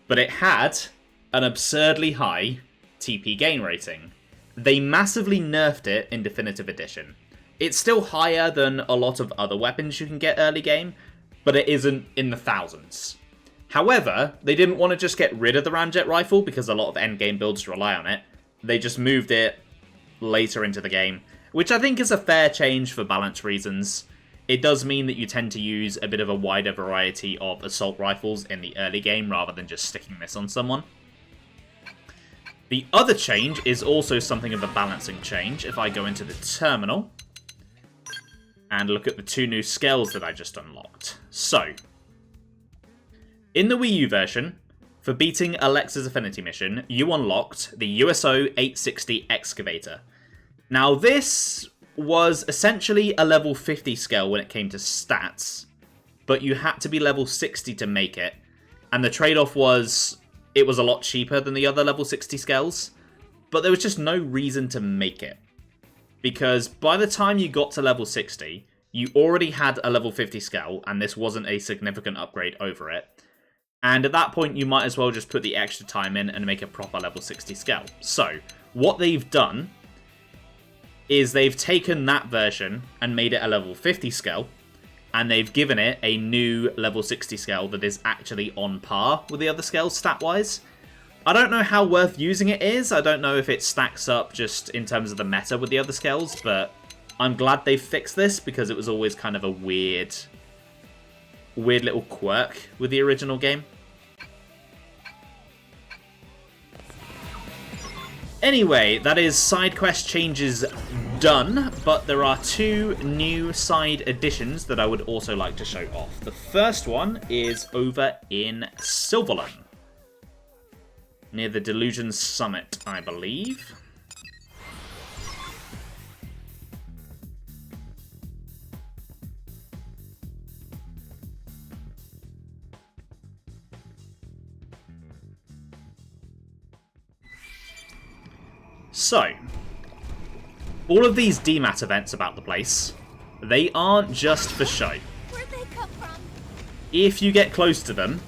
but it had an absurdly high TP gain rating. They massively nerfed it in Definitive Edition. It's still higher than a lot of other weapons you can get early game, but it isn't in the thousands. However, they didn't want to just get rid of the Ramjet Rifle because a lot of endgame builds rely on it. They just moved it later into the game, which I think is a fair change for balance reasons. It does mean that you tend to use a bit of a wider variety of assault rifles in the early game rather than just sticking this on someone. The other change is also something of a balancing change. If I go into the terminal and look at the two new skills that I just unlocked. So, in the Wii U version, for beating Alexa's Affinity Mission, you unlocked the USO 860 Excavator. Now this was essentially a level 50 skill when it came to stats, but you had to be level 60 to make it, and the trade-off was it was a lot cheaper than the other level 60 skills, but there was just no reason to make it. Because by the time you got to level 60, you already had a level 50 skill, and this wasn't a significant upgrade over it. And at that point, you might as well just put the extra time in and make a proper level 60 skill. So, what they've done is they've taken that version and made it a level 50 skill, and they've given it a new level 60 skill that is actually on par with the other skills stat-wise. I don't know how worth using it is. I don't know if it stacks up just in terms of the meta with the other skills, but I'm glad they fixed this because it was always kind of a weird little quirk with the original game. Anyway, that is side quest changes done, but there are two new side additions that I would also like to show off. The first one is over in Silverland, near the Delusion Summit, I believe. So, all of these DMAT events about the place, they aren't just for show. Where'd they come from? If you get close to them,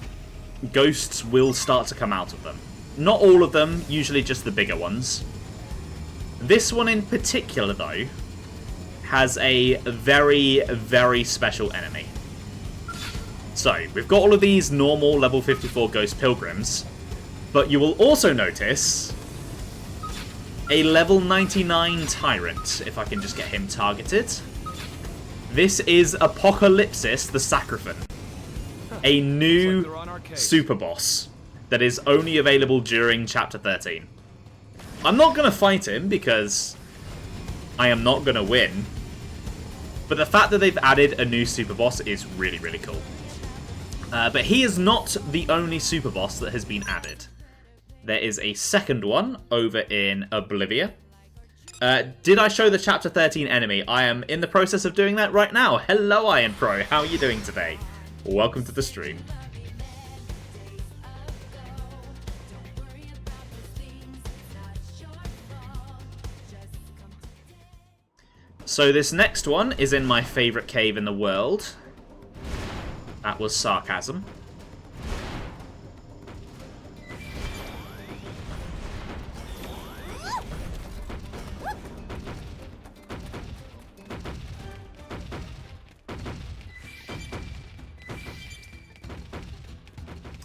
ghosts will start to come out of them. Not all of them, usually just the bigger ones. This one in particular, though, has a very, very special enemy. So, we've got all of these normal level 54 Ghost Pilgrims, but you will also notice a level 99 Tyrant, if I can just get him targeted. This is Apocalypsis the Sacrifan, a new super boss that is only available during Chapter 13. I'm not going to fight him because I am not going to win, but the fact that they've added a new super boss is really, really cool. But he is not the only super boss that has been added. There is a second one over in Oblivia. Did I show the Chapter 13 enemy? I am in the process of doing that right now. Hello, Iron Pro. How are you doing today? Welcome to the stream. So this next one is in my favourite cave in the world. That was sarcasm.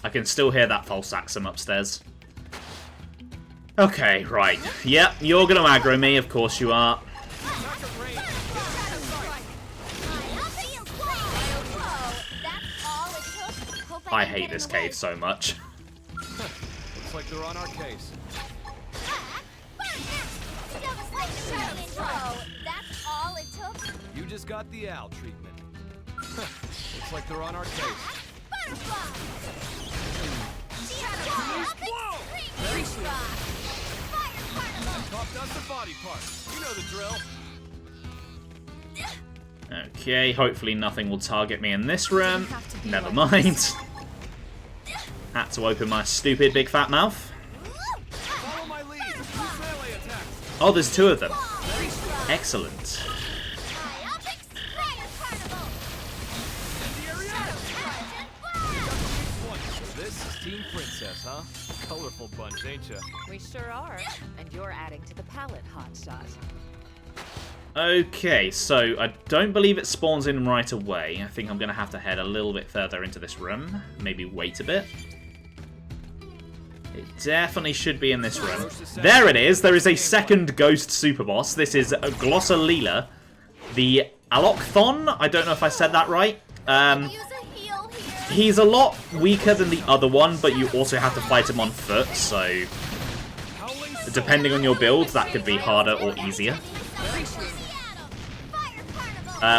I can still hear that false Axum upstairs. Okay, right. Yep, you're gonna aggro me, of course you are. I hate this cave so much. Looks like they're on our case. You just got the owl treatment. Looks like they're on our case. Top does the body part. You know the drill. Okay, hopefully nothing will target me in this room. Never mind. Had to open my stupid big fat mouth. Oh, there's two of them. Excellent. This is Team Princess, huh? Colorful bunch, ain't ya? We sure are. And you're adding to the palette, hotshot. Okay, so I don't believe it spawns in right away. I think I'm going to have to head a little bit further into this room. Maybe wait a bit. It definitely should be in this room. There it is! There is a second ghost super boss. This is Glossalila, the Alokthon. I don't know if I said that right. He's a lot weaker than the other one, but you also have to fight him on foot, so depending on your build, that could be harder or easier.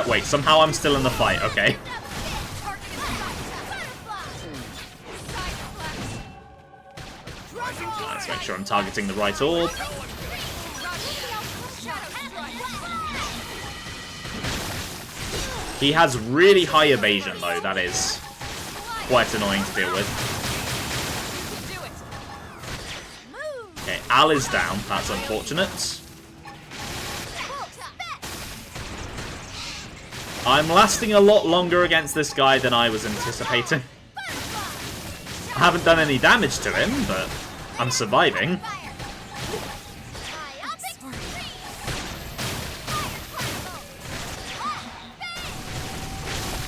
Wait, somehow I'm still in the fight, okay. Let's make sure I'm targeting the right orb. He has really high evasion, though. That is quite annoying to deal with. Okay, Al is down. That's unfortunate. I'm lasting a lot longer against this guy than I was anticipating. I haven't done any damage to him, but I'm surviving.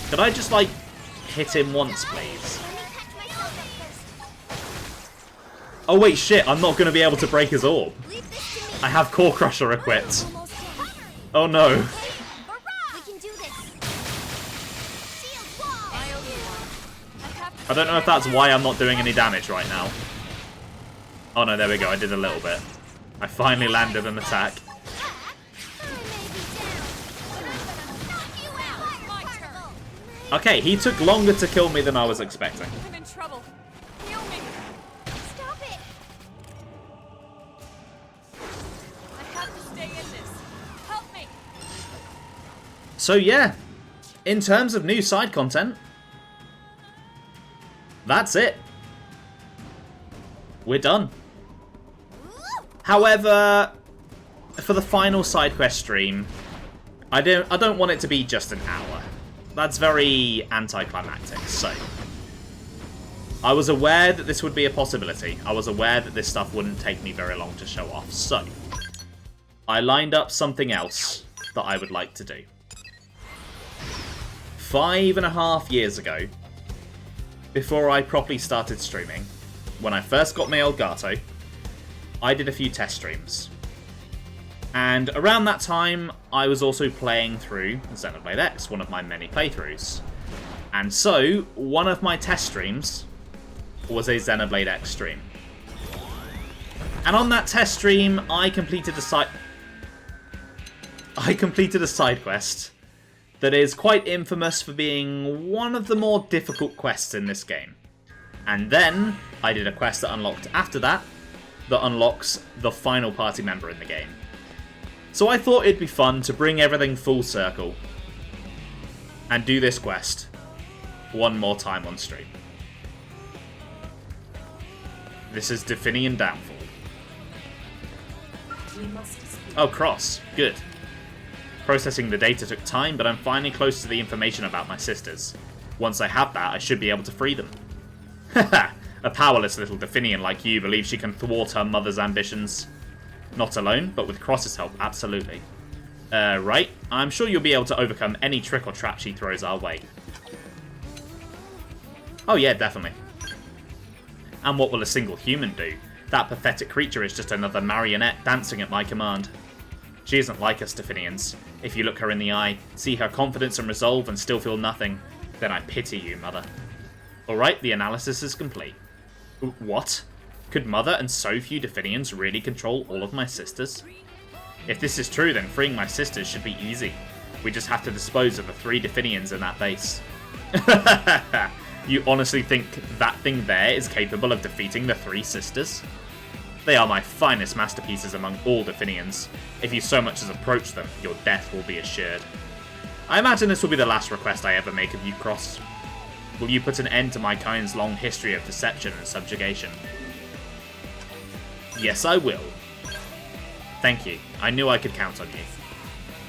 Could I just, like, hit him once, please? Oh, wait, shit, I'm not going to be able to break his orb. I have Core Crusher equipped. Oh, no. I don't know if that's why I'm not doing any damage right now. Oh no, there we go, I did a little bit. I finally landed an attack. Okay, he took longer to kill me than I was expecting. I'm in trouble. Heal me. Stop it. I have to stay in this. Help me. So yeah, in terms of new side content, that's it. We're done. However, for the final side quest stream, I don't want it to be just an hour. That's very anticlimactic. So I was aware that this would be a possibility. I was aware that this stuff wouldn't take me very long to show off. So I lined up something else that I would like to do. 5.5 years ago, before I properly started streaming, when I first got my Elgato, I did a few test streams. And around that time, I was also playing through Xenoblade X, one of my many playthroughs. And so, one of my test streams was a Xenoblade X stream. And on that test stream, I completed a side quest that is quite infamous for being one of the more difficult quests in this game. And then, I did a quest that unlocked after that unlocks the final party member in the game. So I thought it'd be fun to bring everything full circle and do this quest one more time on stream. This is Definian Downfall. Oh, cross. Good. Processing the data took time, but I'm finally close to the information about my sisters. Once I have that, I should be able to free them. Haha! A powerless little Definian like you believes she can thwart her mother's ambitions. Not alone, but with Cross's help, absolutely. Right. I'm sure you'll be able to overcome any trick or trap she throws our way. Oh yeah, definitely. And what will a single human do? That pathetic creature is just another marionette dancing at my command. She isn't like us Definians. If you look her in the eye, see her confidence and resolve and still feel nothing, then I pity you, Mother. Alright, the analysis is complete. What? Could Mother and so few Definians really control all of my sisters? If this is true, then freeing my sisters should be easy. We just have to dispose of the 3 Definians in that base. You honestly think that thing there is capable of defeating the 3 sisters? They are my finest masterpieces among all Definians. If you so much as approach them, your death will be assured. I imagine this will be the last request I ever make of you, Cross. Will you put an end to my kind's long history of deception and subjugation? Yes, I will. Thank you. I knew I could count on you.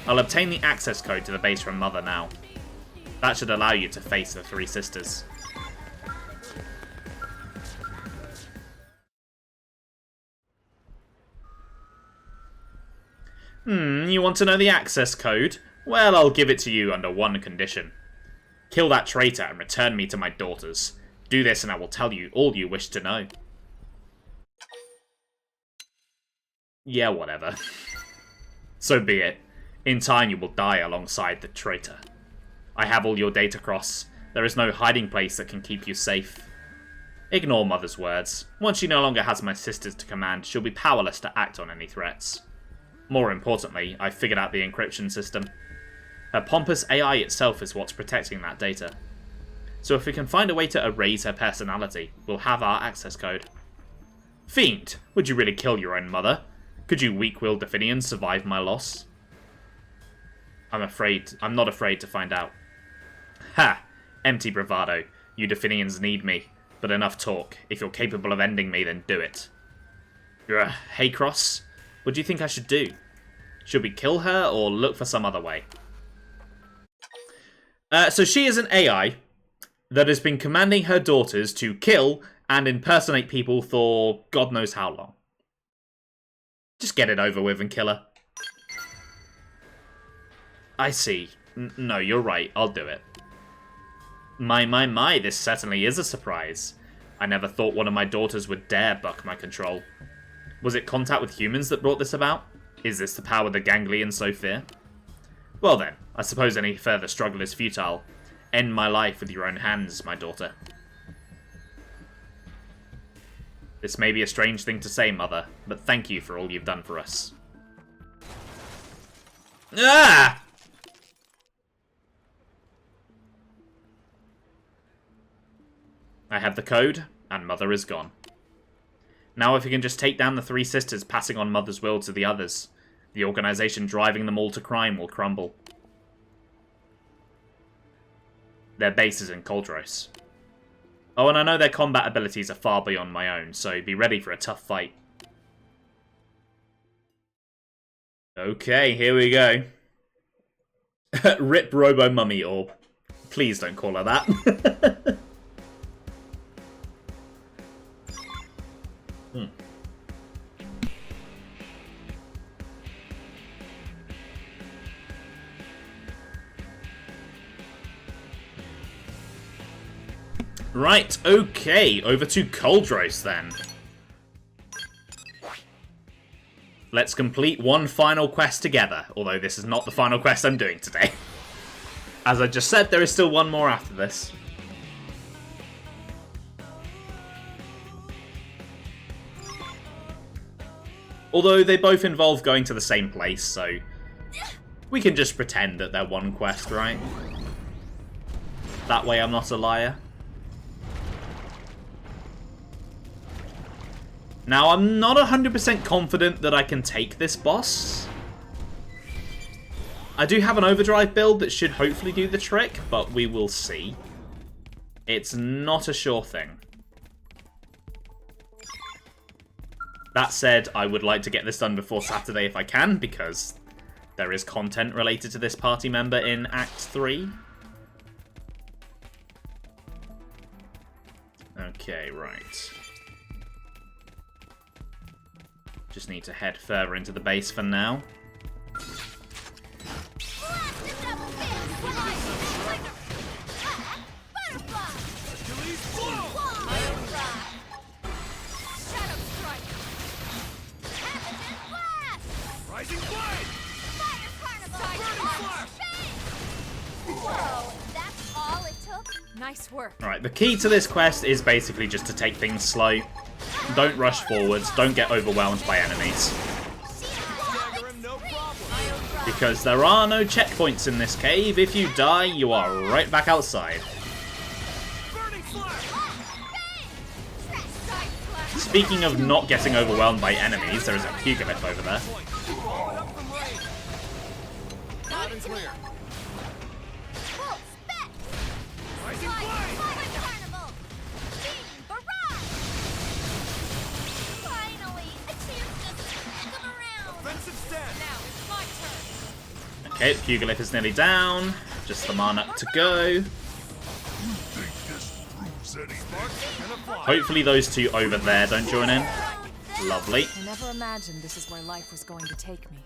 I'll obtain the access code to the base from Mother now. That should allow you to face the 3 sisters. You want to know the access code? Well, I'll give it to you under one condition. Kill that traitor and return me to my daughters. Do this and I will tell you all you wish to know. Yeah, whatever. So be it. In time you will die alongside the traitor. I have all your data, Cross. There is no hiding place that can keep you safe. Ignore Mother's words. Once she no longer has my sisters to command, she'll be powerless to act on any threats. More importantly, I figured out the encryption system. Her pompous AI itself is what's protecting that data. So if we can find a way to erase her personality, we'll have our access code. Fiend! Would you really kill your own mother? Could you weak-willed Definians survive my loss? I'm not afraid to find out. Ha! Empty bravado. You Definians need me. But enough talk. If you're capable of ending me, then do it. Hey, Cross? What do you think I should do? Should we kill her or look for some other way? So she is an AI that has been commanding her daughters to kill and impersonate people for God knows how long. Just get it over with and kill her. I see. No, you're right. I'll do it. My, this certainly is a surprise. I never thought one of my daughters would dare buck my control. Was it contact with humans that brought this about? Is this the power the ganglions so fear? Well then, I suppose any further struggle is futile. End my life with your own hands, my daughter. This may be a strange thing to say, Mother, but thank you for all you've done for us. Ah! I have the code, and Mother is gone. Now if we can just take down the 3 sisters passing on Mother's will to the others, the organization driving them all to crime will crumble. Their base is in Koldros. Oh, and I know their combat abilities are far beyond my own, so be ready for a tough fight. Okay, here we go. Rip Robo Mummy Orb. Please don't call her that. Right, okay, over to Koldros then. Let's complete one final quest together, although this is not the final quest I'm doing today. As I just said, there is still one more after this. Although they both involve going to the same place, so we can just pretend that they're one quest, right? That way I'm not a liar. Now, I'm not 100% confident that I can take this boss. I do have an overdrive build that should hopefully do the trick, but we will see. It's not a sure thing. That said, I would like to get this done before Saturday if I can, because there is content related to this party member in Act 3. Okay, right. Just need to head further into the base for now. Nice work. Alright, the key to this quest is basically just to take things slow. Don't rush forwards, don't get overwhelmed by enemies. Because there are no checkpoints in this cave. If you die, you are right back outside. Speaking of not getting overwhelmed by enemies, there is a Pugilith over there. Okay, Pugilith is nearly down. Just the mana to go. Hopefully those two over there don't join in. Lovely. I never imagined this is where life was going to take me.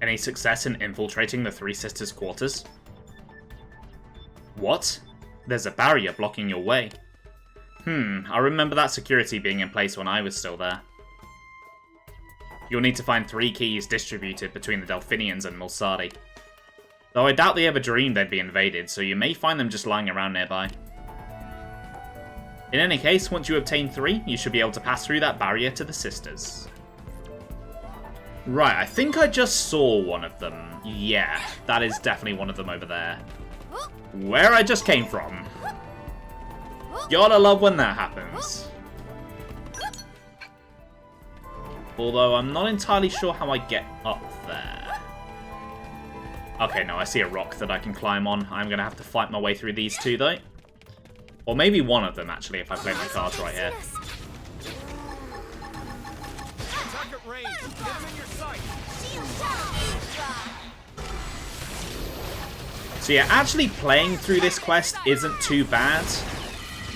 Any success in infiltrating the Three Sisters' quarters? What? There's a barrier blocking your way. I remember that security being in place when I was still there. You'll need to find 3 keys distributed between the Delphinians and Mulsari. Though I doubt they ever dreamed they'd be invaded, so you may find them just lying around nearby. In any case, once you obtain 3, you should be able to pass through that barrier to the Sisters. Right, I think I just saw one of them. Yeah, that is definitely one of them over there. Where I just came from. Gotta love when that happens. Although I'm not entirely sure how I get up there. Okay, no, I see a rock that I can climb on. I'm gonna have to fight my way through these two, though. Or maybe one of them, actually, if I play my cards right here. So yeah, actually playing through this quest isn't too bad.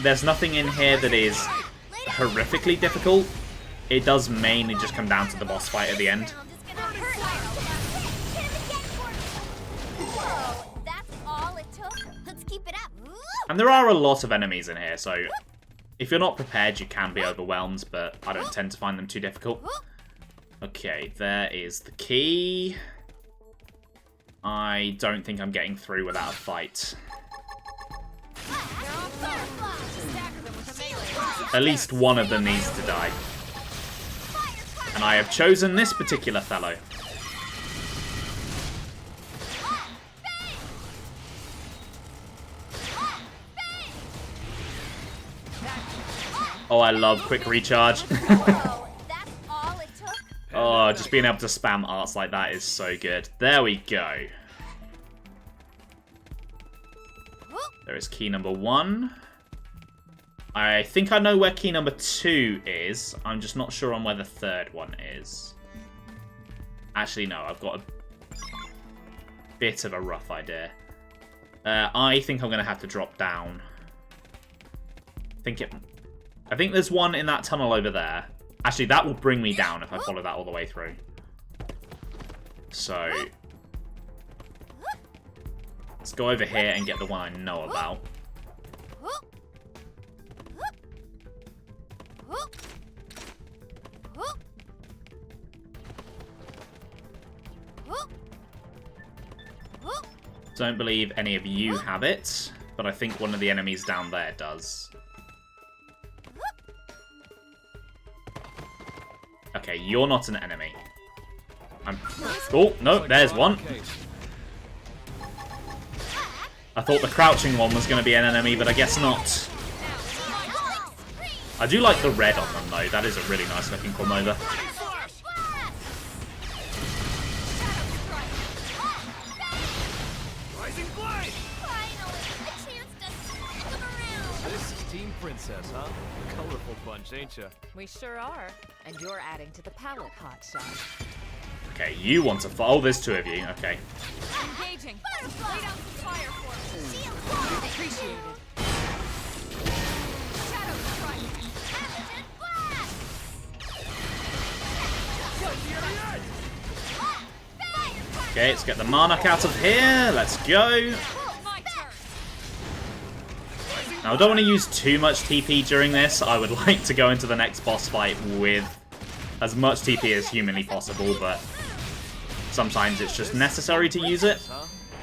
There's nothing in here that is horrifically difficult. It does mainly just come down to the boss fight at the end. And there are a lot of enemies in here, so if you're not prepared, you can be overwhelmed, but I don't tend to find them too difficult. Okay, there is the key. I don't think I'm getting through without a fight. At least one of them needs to die. And I have chosen this particular fellow. Oh, I love quick recharge. Oh, just being able to spam arts like that is so good. There we go. There is key number 1. I think I know where key number 2 is. I'm just not sure on where the 3rd one is. Actually, no, I've got a bit of a rough idea. I think I'm going to have to drop down. I think there's one in that tunnel over there. Actually, that will bring me down if I follow that all the way through. So let's go over here and get the one I know about. Don't believe any of you have it, but I think one of the enemies down there does. Okay, you're not an enemy. Oh, no, there's one. I thought the crouching one was going to be an enemy, but I guess not. I do like the red on them, though. That is a really nice looking come over. This is Team Princess, huh? Colorful bunch, ain't ya? We sure are. And you're adding to the palette, hotshot. Okay, you want to fight. Oh, there's 2 of you. Okay. Engaging. Lay down some fire for me. Appreciated. Shadow strike. Okay, let's get the Monarch out of here. Let's go. Now, I don't want to use too much TP during this. I would like to go into the next boss fight with as much TP as humanly possible, but sometimes it's just necessary to use it.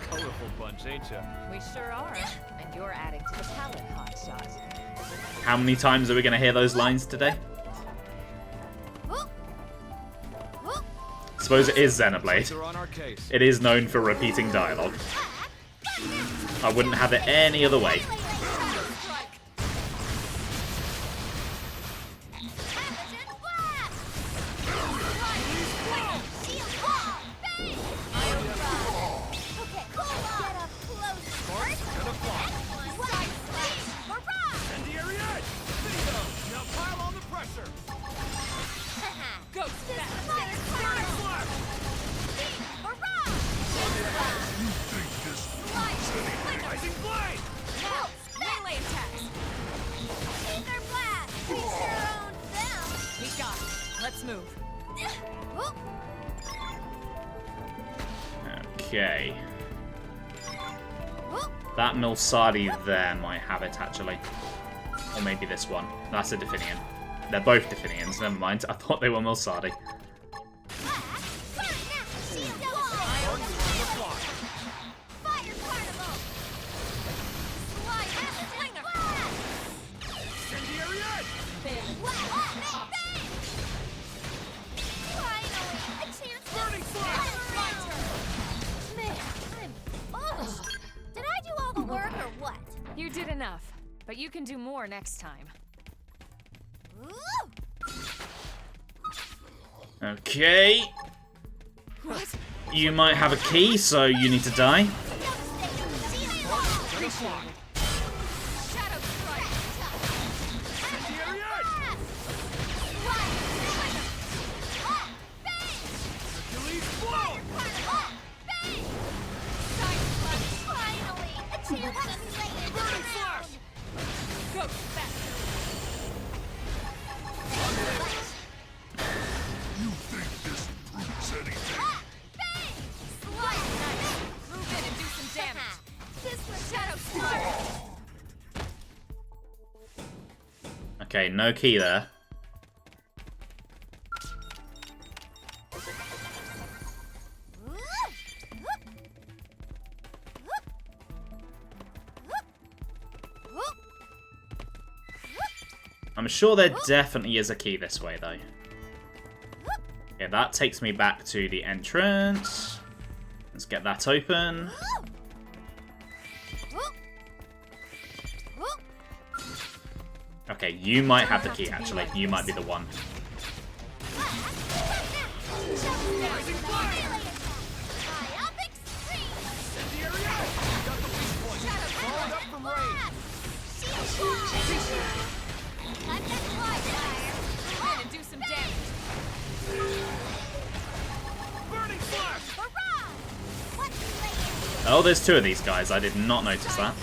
Colorful bunch, ain't ya? We sure are. And you're adding to the palette, hotshot. How many times are we going to hear those lines today? I suppose it is Xenoblade. It is known for repeating dialogue. I wouldn't have it any other way. Let's move. Okay. That Milsadi there might have it, actually. Or maybe this one. That's a Definian. They're both Definians, never mind. I thought they were Milsadi. You did enough, but you can do more next time. Okay. What? You might have a key, so you need to die. Okay, no key there. I'm sure there definitely is a key this way, though. Yeah, that takes me back to the entrance. Let's get that open. Okay, you might have the key, actually. You might be the one. Oh, there's two of these guys. I did not notice that.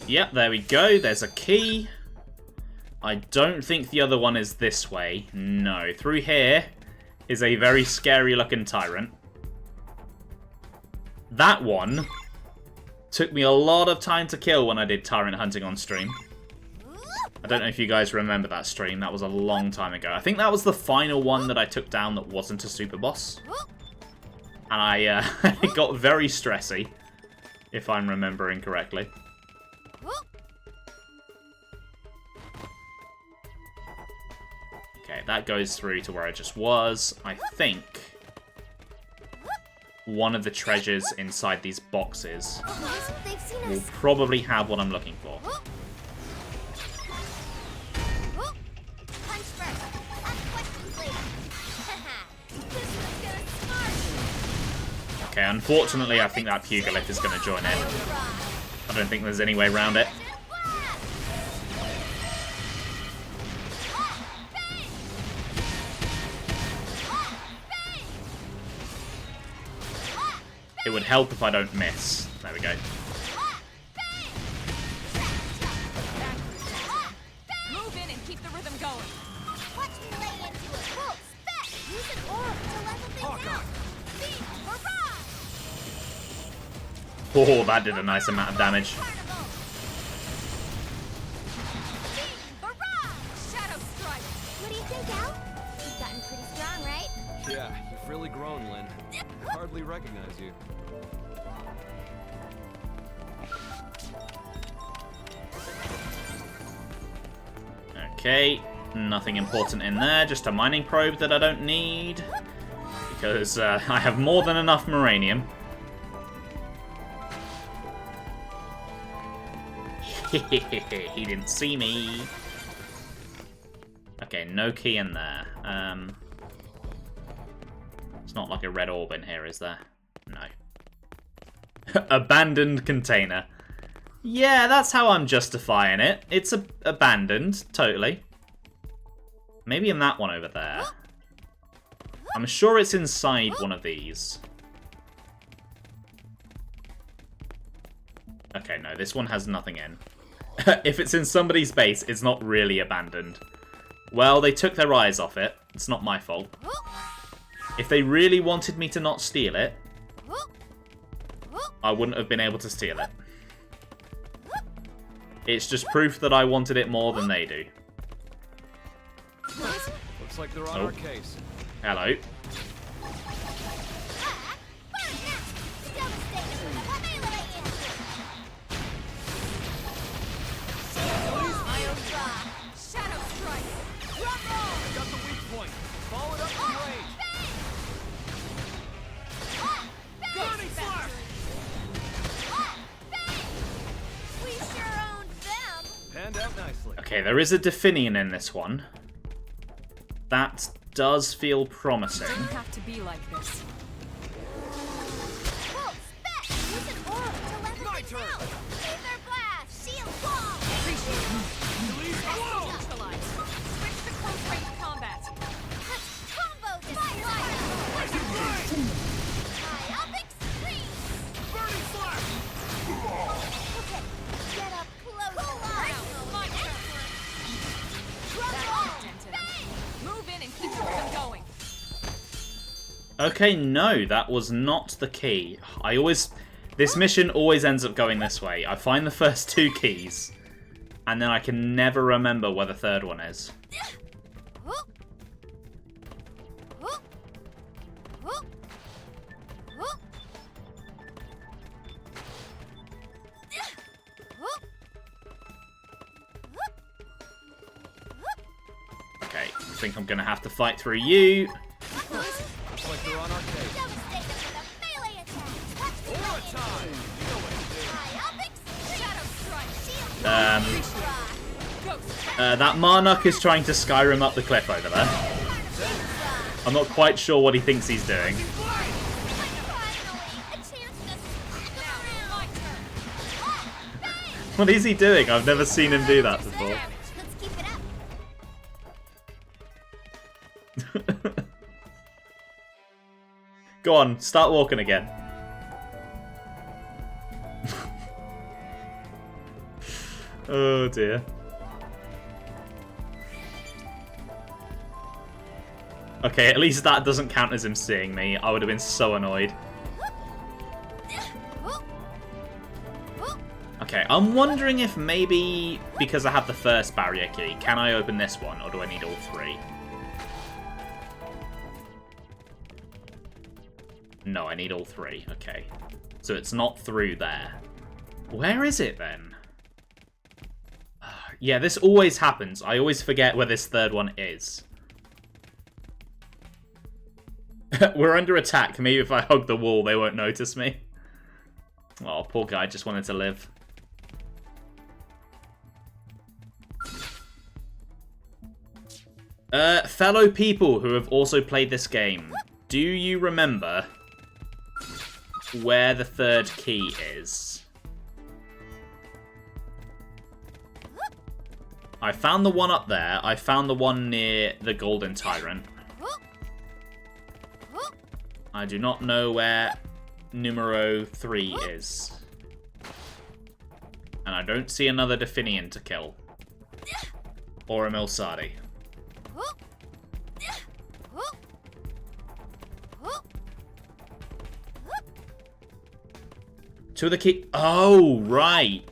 Yep, there we go. There's a key. I don't think the other one is this way. No, through here is a very scary looking tyrant. That one took me a lot of time to kill when I did tyrant hunting on stream. I don't know if you guys remember that stream. That was a long time ago. I think that was the final one that I took down that wasn't a super boss. And I it got very stressy, if I'm remembering correctly. Okay, that goes through to where I just was. I think one of the treasures inside these boxes will probably have what I'm looking for. Okay, unfortunately, I think that Pugilith is going to join in. I don't think there's any way around it. It would help if I don't miss. There we go. Move in and keep the rhythm going. Watch me lay into it. Whoa, spec! Use an orb to level things out. Beam, barrage! Oh, that did a nice amount of damage. Shadow strike. What do you think, Al? You've gotten pretty strong, right? Yeah, you've really grown, Lynn. Hardly recognize you. Okay, nothing important in there, just a mining probe that I don't need. Because I have more than enough Moranium. He didn't see me. Okay, no key in there. It's not like a red orb in here, is there? No. Abandoned container. Yeah, that's how I'm justifying it. It's abandoned, totally. Maybe in that one over there. I'm sure it's inside one of these. Okay, no, this one has nothing in. If it's in somebody's base, it's not really abandoned. Well, they took their eyes off it. It's not my fault. If they really wanted me to not steal it, I wouldn't have been able to steal it. It's just proof that I wanted it more than they do. Looks like they're on our case. Hello. Shadow strike. I got the weak point. Follow it up from range. Burning flash! We sure owned them. Panned out nicely. Okay, there is a Definian in this one. That does feel promising. Didn't have to be like this. Whoa, spec! Use an orb to level things out. Laser blast, shield wall. Neutralize. Switch to close range combat. Let's combo this fire. High up extreme. Burning flash! Okay, get up close. My turn. Move in and keep the rhythm going. Okay, no, that was not the key. This mission always ends up going this way. I find the first two keys, and then I can never remember where the third one is. Okay, I think I'm gonna have to fight through you. Looks like they're on our case. Devastate them with a melee attack. Watch me Aura lay into time! it. You know what to do. High up extreme. Shadow strike. Shield That Marnock is trying to Skyrim up the cliff over there. I'm not quite sure what he thinks he's doing. What is he doing? I've never seen him do that before. Let's keep it up. Go on, start walking again. Oh dear. Okay, at least that doesn't count as him seeing me. I would have been so annoyed. Okay, I'm wondering if maybe because I have the first barrier key, can I open this one, or do I need all three? No, I need all three. Okay. So it's not through there. Where is it then? Yeah, this always happens. I always forget where this third one is. We're under attack. Maybe if I hug the wall, they won't notice me. Oh, poor guy just wanted to live. Fellow people who have also played this game, do you remember where the third key is? I found the one up there. I found the one near the Golden Tyrant. I do not know where numero 3 is. And I don't see another Definian to kill. Or a Milsadi. Two of the key... Oh, right.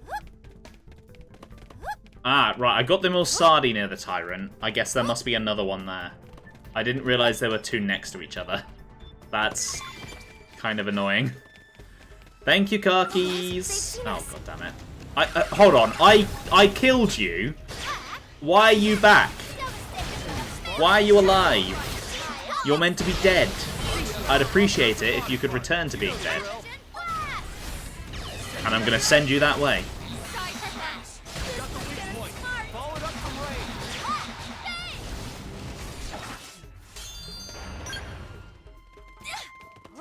Ah, right. I got the Milsadi near the Tyrant. I guess there must be another one there. I didn't realize there were two next to each other. That's kind of annoying. Thank you, car keys. Oh, god damn it. Hold on. I killed you. Why are you back? Why are you alive? You're meant to be dead. I'd appreciate it if you could return to being dead. And I'm going to send you that way.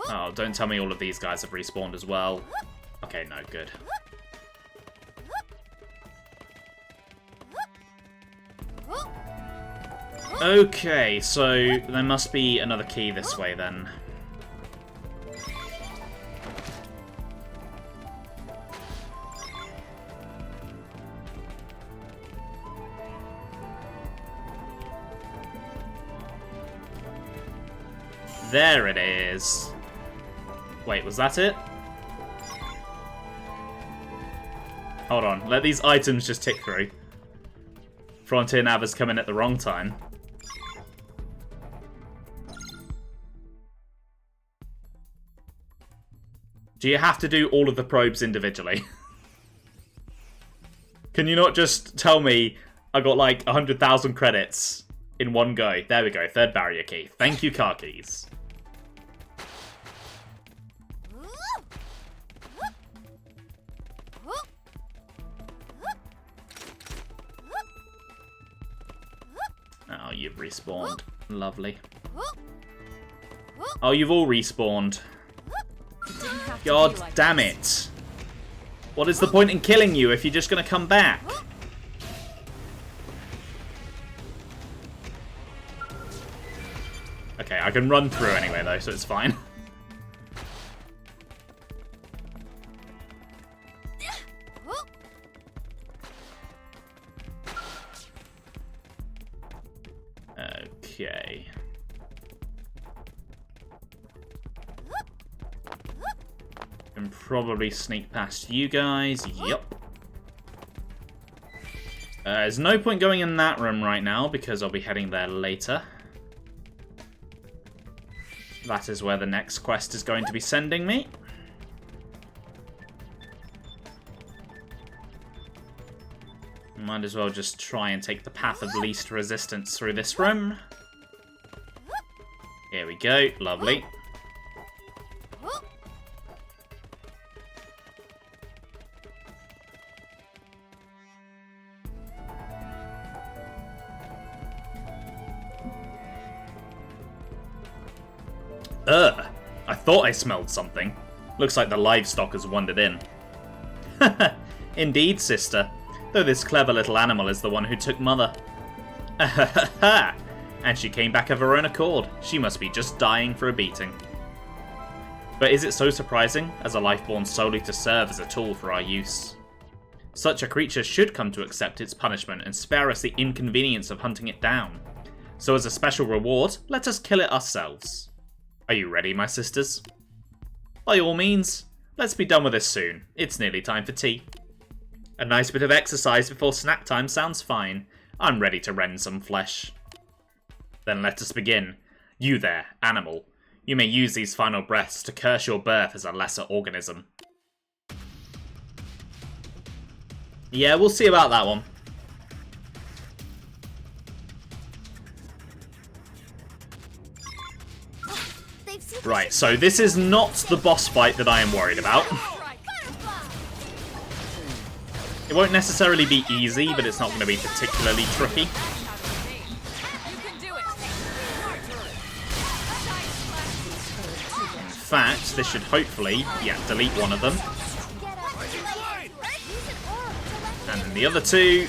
Oh, don't tell me all of these guys have respawned as well. Okay, no, good. Okay, so there must be another key this way then. There it is. Wait, was that it? Hold on, let these items just tick through. Frontier Nav has come in at the wrong time. Do you have to do all of the probes individually? Can you not just tell me I got like 100,000 credits in one go? There we go, third barrier key. Thank you, car keys. Oh, you've respawned. Lovely. Oh, you've all respawned. God damn it. What is the point in killing you if you're just going to come back? Okay, I can run through anyway though, so it's fine. Okay. Can probably sneak past you guys. Yep. There's no point going in that room right now because I'll be heading there later. That is where the next quest is going to be sending me. Might as well just try and take the path of least resistance through this room. Here we go. Lovely. I thought I smelled something. Looks like the livestock has wandered in. Indeed, sister. Though this clever little animal is the one who took Mother. And she came back of her own accord. She must be just dying for a beating. But is it so surprising, as a life born solely to serve as a tool for our use? Such a creature should come to accept its punishment and spare us the inconvenience of hunting it down. So as a special reward, let us kill it ourselves. Are you ready, my sisters? By all means, let's be done with this soon. It's nearly time for tea. A nice bit of exercise before snack time sounds fine. I'm ready to rend some flesh. Then let us begin. You there, animal. You may use these final breaths to curse your birth as a lesser organism. Yeah, we'll see about that one. Right, so this is not the boss fight that I am worried about. It won't necessarily be easy, but it's not going to be particularly tricky. In fact, this should hopefully, yeah, delete one of them. And then the other two.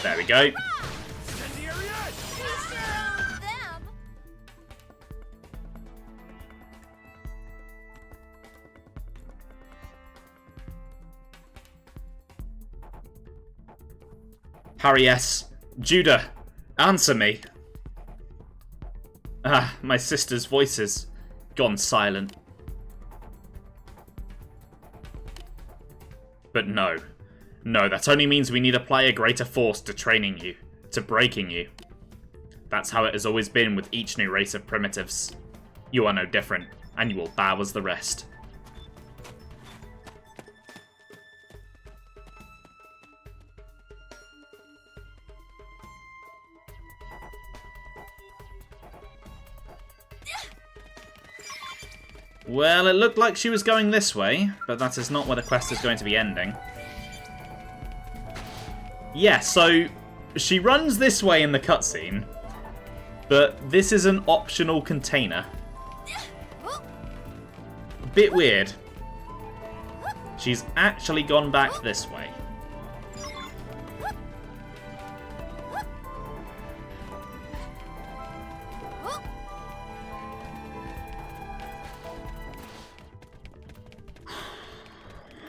There we go. Harry S. Judah, answer me. Ah, my sister's voice has gone silent. But no. No, that only means we need to apply a greater force to training you, to breaking you. That's how it has always been with each new race of primitives. You are no different, and you will bow as the rest. Well, it looked like she was going this way, but that is not where the quest is going to be ending. Yeah, so she runs this way in the cutscene, but this is an optional container. A bit weird. She's actually gone back this way.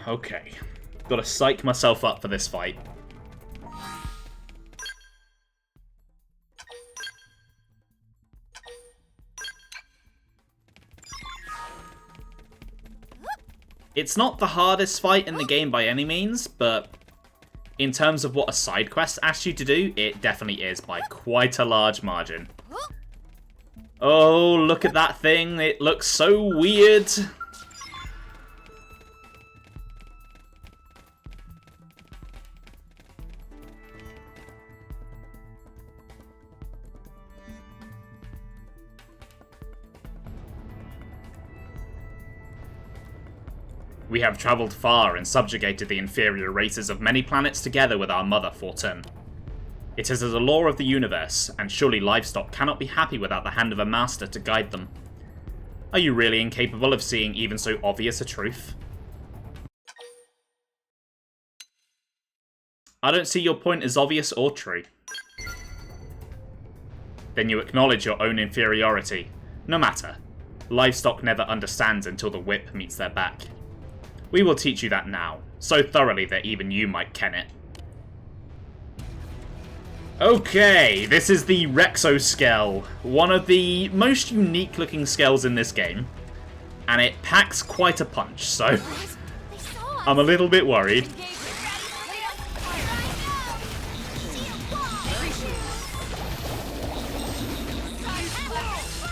Okay, gotta psych myself up for this fight. It's not the hardest fight in the game by any means, but in terms of what a side quest asks you to do, it definitely is by quite a large margin. Oh, look at that thing, it looks so weird. We have travelled far and subjugated the inferior races of many planets together with our mother, Fortune. It is the law of the universe, and surely livestock cannot be happy without the hand of a master to guide them. Are you really incapable of seeing even so obvious a truth? I don't see your point as obvious or true. Then you acknowledge your own inferiority. No matter. Livestock never understands until the whip meets their back. We will teach you that now, so thoroughly that even you might ken it. Okay, this is the Rexoskel, one of the most unique looking skells in this game, and it packs quite a punch, so I'm a little bit worried.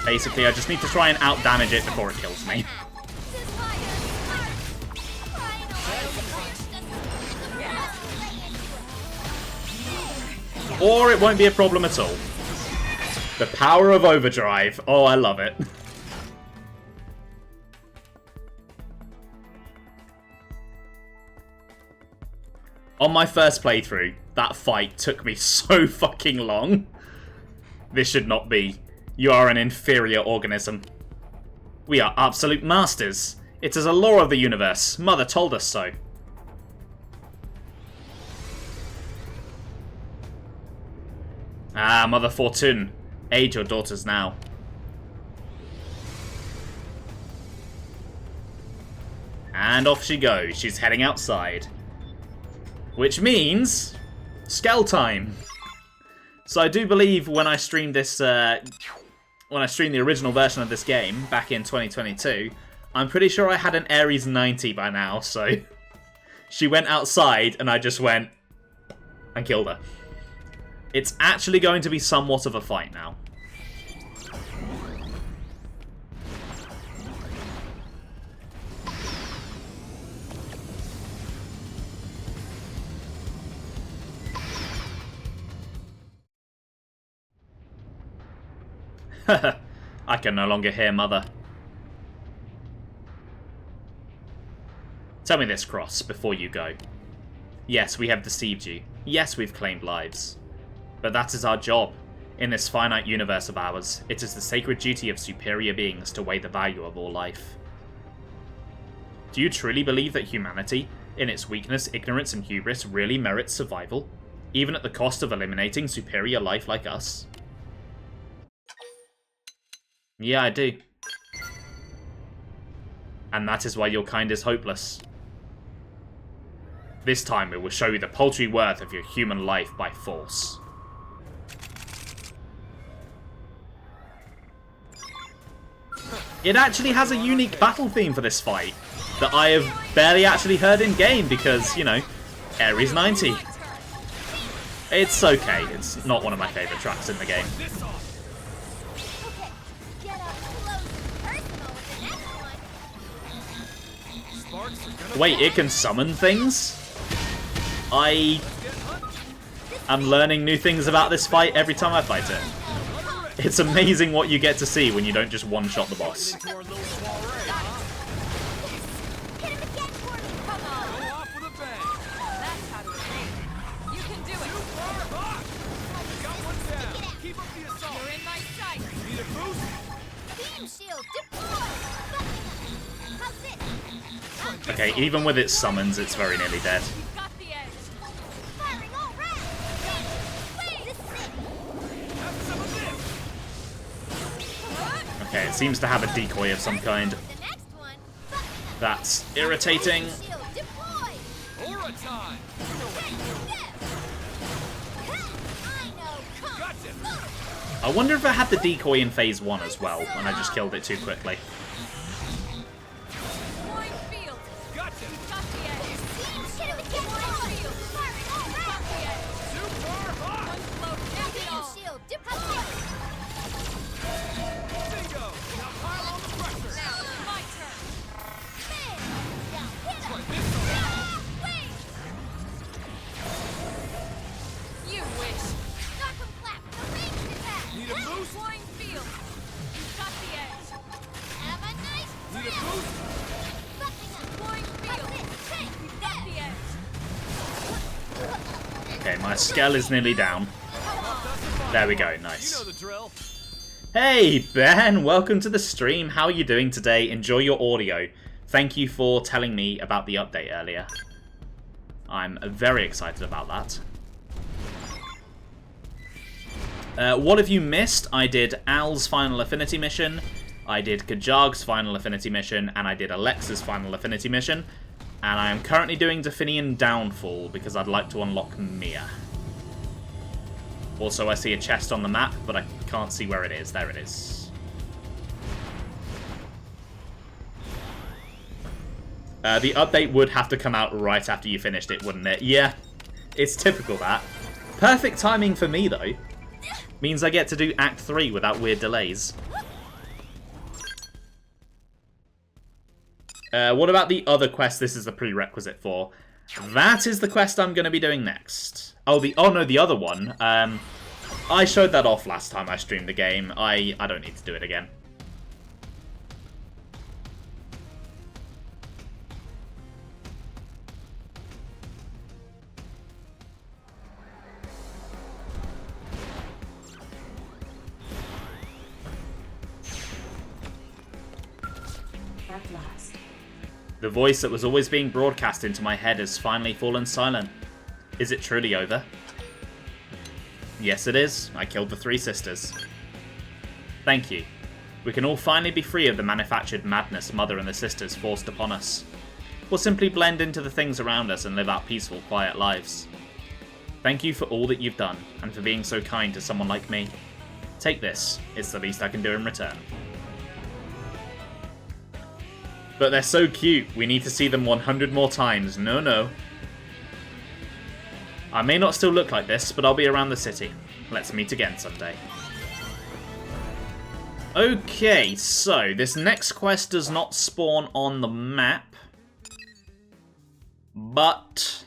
Basically, I just need to try and out-damage it before it kills me. Or it won't be a problem at all. The power of overdrive. Oh, I love it. On my first playthrough, that fight took me so fucking long. This should not be. You are an inferior organism. We are absolute masters. It is a law of the universe. Mother told us so. Ah, Mother Fortune. Aid your daughters now. And off she goes. She's heading outside. Which means... Skell time. So I do believe when I streamed this... when I streamed the original version of this game back in 2022, I'm pretty sure I had an Ares 90 by now, so... She went outside and I just went... and killed her. It's actually going to be somewhat of a fight now. I can no longer hear Mother. Tell me this, Cross, before you go. Yes, we have deceived you. Yes, we've claimed lives. But that is our job. In this finite universe of ours, it is the sacred duty of superior beings to weigh the value of all life. Do you truly believe that humanity, in its weakness, ignorance, and hubris, really merits survival? Even at the cost of eliminating superior life like us? Yeah, I do. And that is why your kind is hopeless. This time it will show you the paltry worth of your human life by force. It actually has a unique battle theme for this fight that I have barely actually heard in game because, you know, Ares 90. It's okay. It's not one of my favourite tracks in the game. Wait, it can summon things? I am learning new things about this fight every time I fight it. It's amazing what you get to see when you don't just one-shot the boss. Okay, even with its summons, it's very nearly dead. Okay, it seems to have a decoy of some kind. That's irritating. I wonder if it had the decoy in phase 1 as well, and I just killed it too quickly. Okay, my skull is nearly down. There we go, nice. Hey, Ben! Welcome to the stream. How are you doing today? Enjoy your audio. Thank you for telling me about the update earlier. I'm very excited about that. What have you missed? I did Al's final Affinity Mission, I did Jiarg's final Affinity Mission, and I did Alexa's final Affinity Mission. And I am currently doing Definian Downfall because I'd like to unlock Mia. Also, I see a chest on the map, but I can't see where it is. There it is. The update would have to come out right after you finished it, wouldn't it? Yeah, it's typical that. Perfect timing for me, though. Means I get to do Act 3 without weird delays. What about the other quest this is the prerequisite for? That is the quest I'm going to be doing next. Oh, no, the other one. I showed that off last time I streamed the game. I don't need to do it again. At last. The voice that was always being broadcast into my head has finally fallen silent. Is it truly over? Yes, it is. I killed the 3 sisters. Thank you. We can all finally be free of the manufactured madness Mother and the sisters forced upon us. We'll simply blend into the things around us and live our peaceful, quiet lives. Thank you for all that you've done, and for being so kind to someone like me. Take this. It's the least I can do in return. But they're so cute, we need to see them 100 more times. No, no. I may not still look like this, but I'll be around the city. Let's meet again someday. Okay, so this next quest does not spawn on the map. But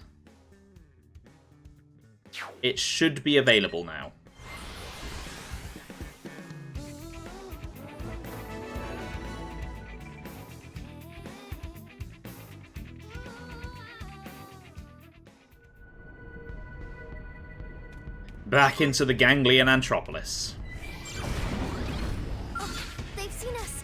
it should be available now. Back into the ganglion Anthropolis. Oh, they've seen us.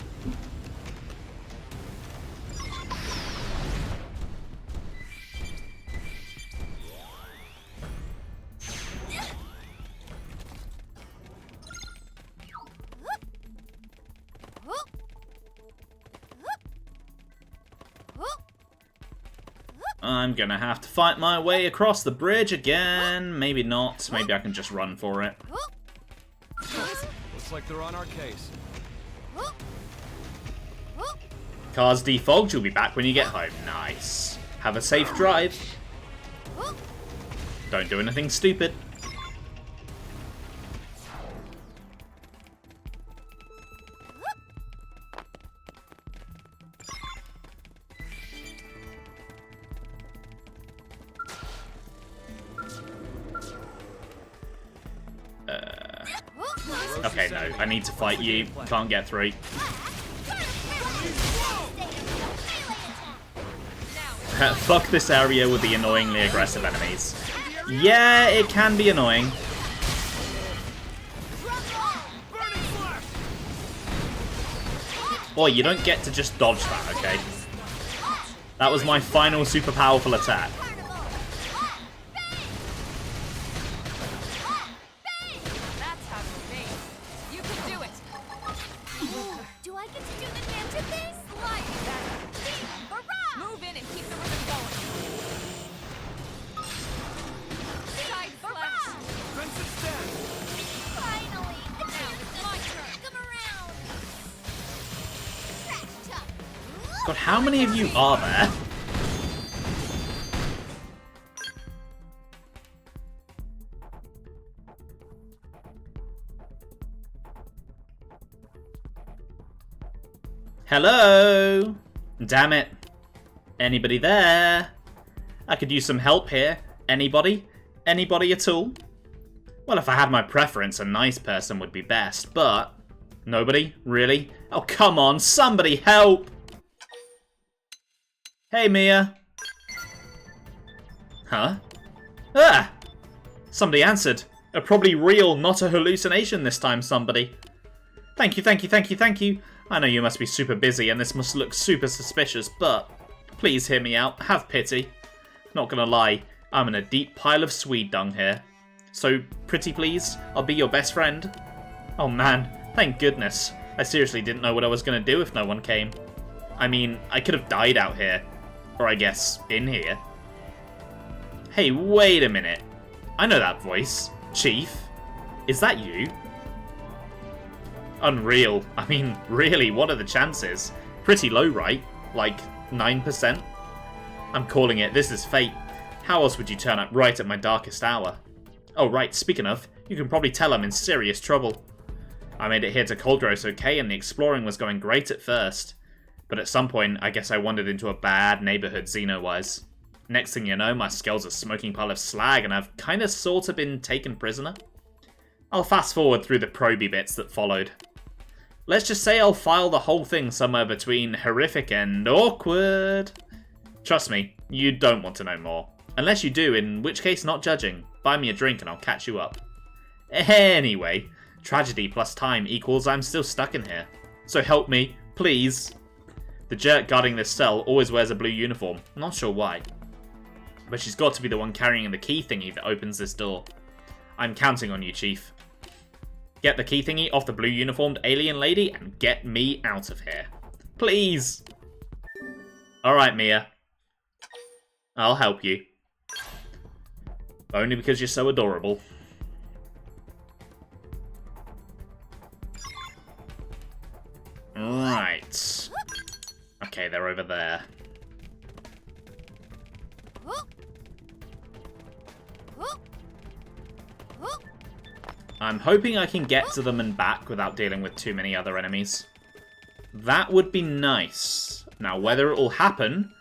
I'm gonna have to fight my way across the bridge again. Maybe not. Maybe I can just run for it. Looks like they're on our case. Cars default, you'll be back when you get home. Nice. Have a safe drive. Don't do anything stupid. Okay, no. I need to fight you. Can't get through. Fuck this area with the annoyingly aggressive enemies. Yeah, it can be annoying. Boy, you don't get to just dodge that, okay? That was my final super powerful attack. God, how many of you are there? Hello? Damn it. Anybody there? I could use some help here. Anybody? Anybody at all? Well, if I had my preference, a nice person would be best, but... Nobody? Really? Oh, come on, somebody help! Hey, Mia. Huh? Ah! Somebody answered. A probably real, not a hallucination this time, somebody. Thank you, thank you, thank you, thank you. I know you must be super busy and this must look super suspicious, but please hear me out. Have pity. Not gonna lie, I'm in a deep pile of swede dung here. So, pretty please, I'll be your best friend. Oh man, thank goodness. I seriously didn't know what I was gonna do if no one came. I mean, I could have died out here. Or I guess, in here. Hey, wait a minute. I know that voice. Chief? Is that you? Unreal. I mean, really, what are the chances? Pretty low, right? Like, 9%? I'm calling it. This is fate. How else would you turn up right at my darkest hour? Oh, right, speaking of, you can probably tell I'm in serious trouble. I made it here to Coldros okay, and the exploring was going great at first. But at some point, I guess I wandered into a bad neighborhood Xeno-wise. Next thing you know, my skull's a smoking pile of slag, and I've kinda sorta been taken prisoner. I'll fast forward through the proby bits that followed. Let's just say I'll file the whole thing somewhere between horrific and awkward. Trust me, you don't want to know more. Unless you do, in which case not judging. Buy me a drink and I'll catch you up. Anyway, tragedy plus time equals I'm still stuck in here. So help me, please. The jerk guarding this cell always wears a blue uniform. Not sure why. But she's got to be the one carrying the key thingy that opens this door. I'm counting on you, Chief. Get the key thingy off the blue uniformed alien lady and get me out of here. Please! Alright, Mia. I'll help you. Only because you're so adorable. Right. Okay, they're over there. I'm hoping I can get to them and back without dealing with too many other enemies. That would be nice. Now, whether it will happen,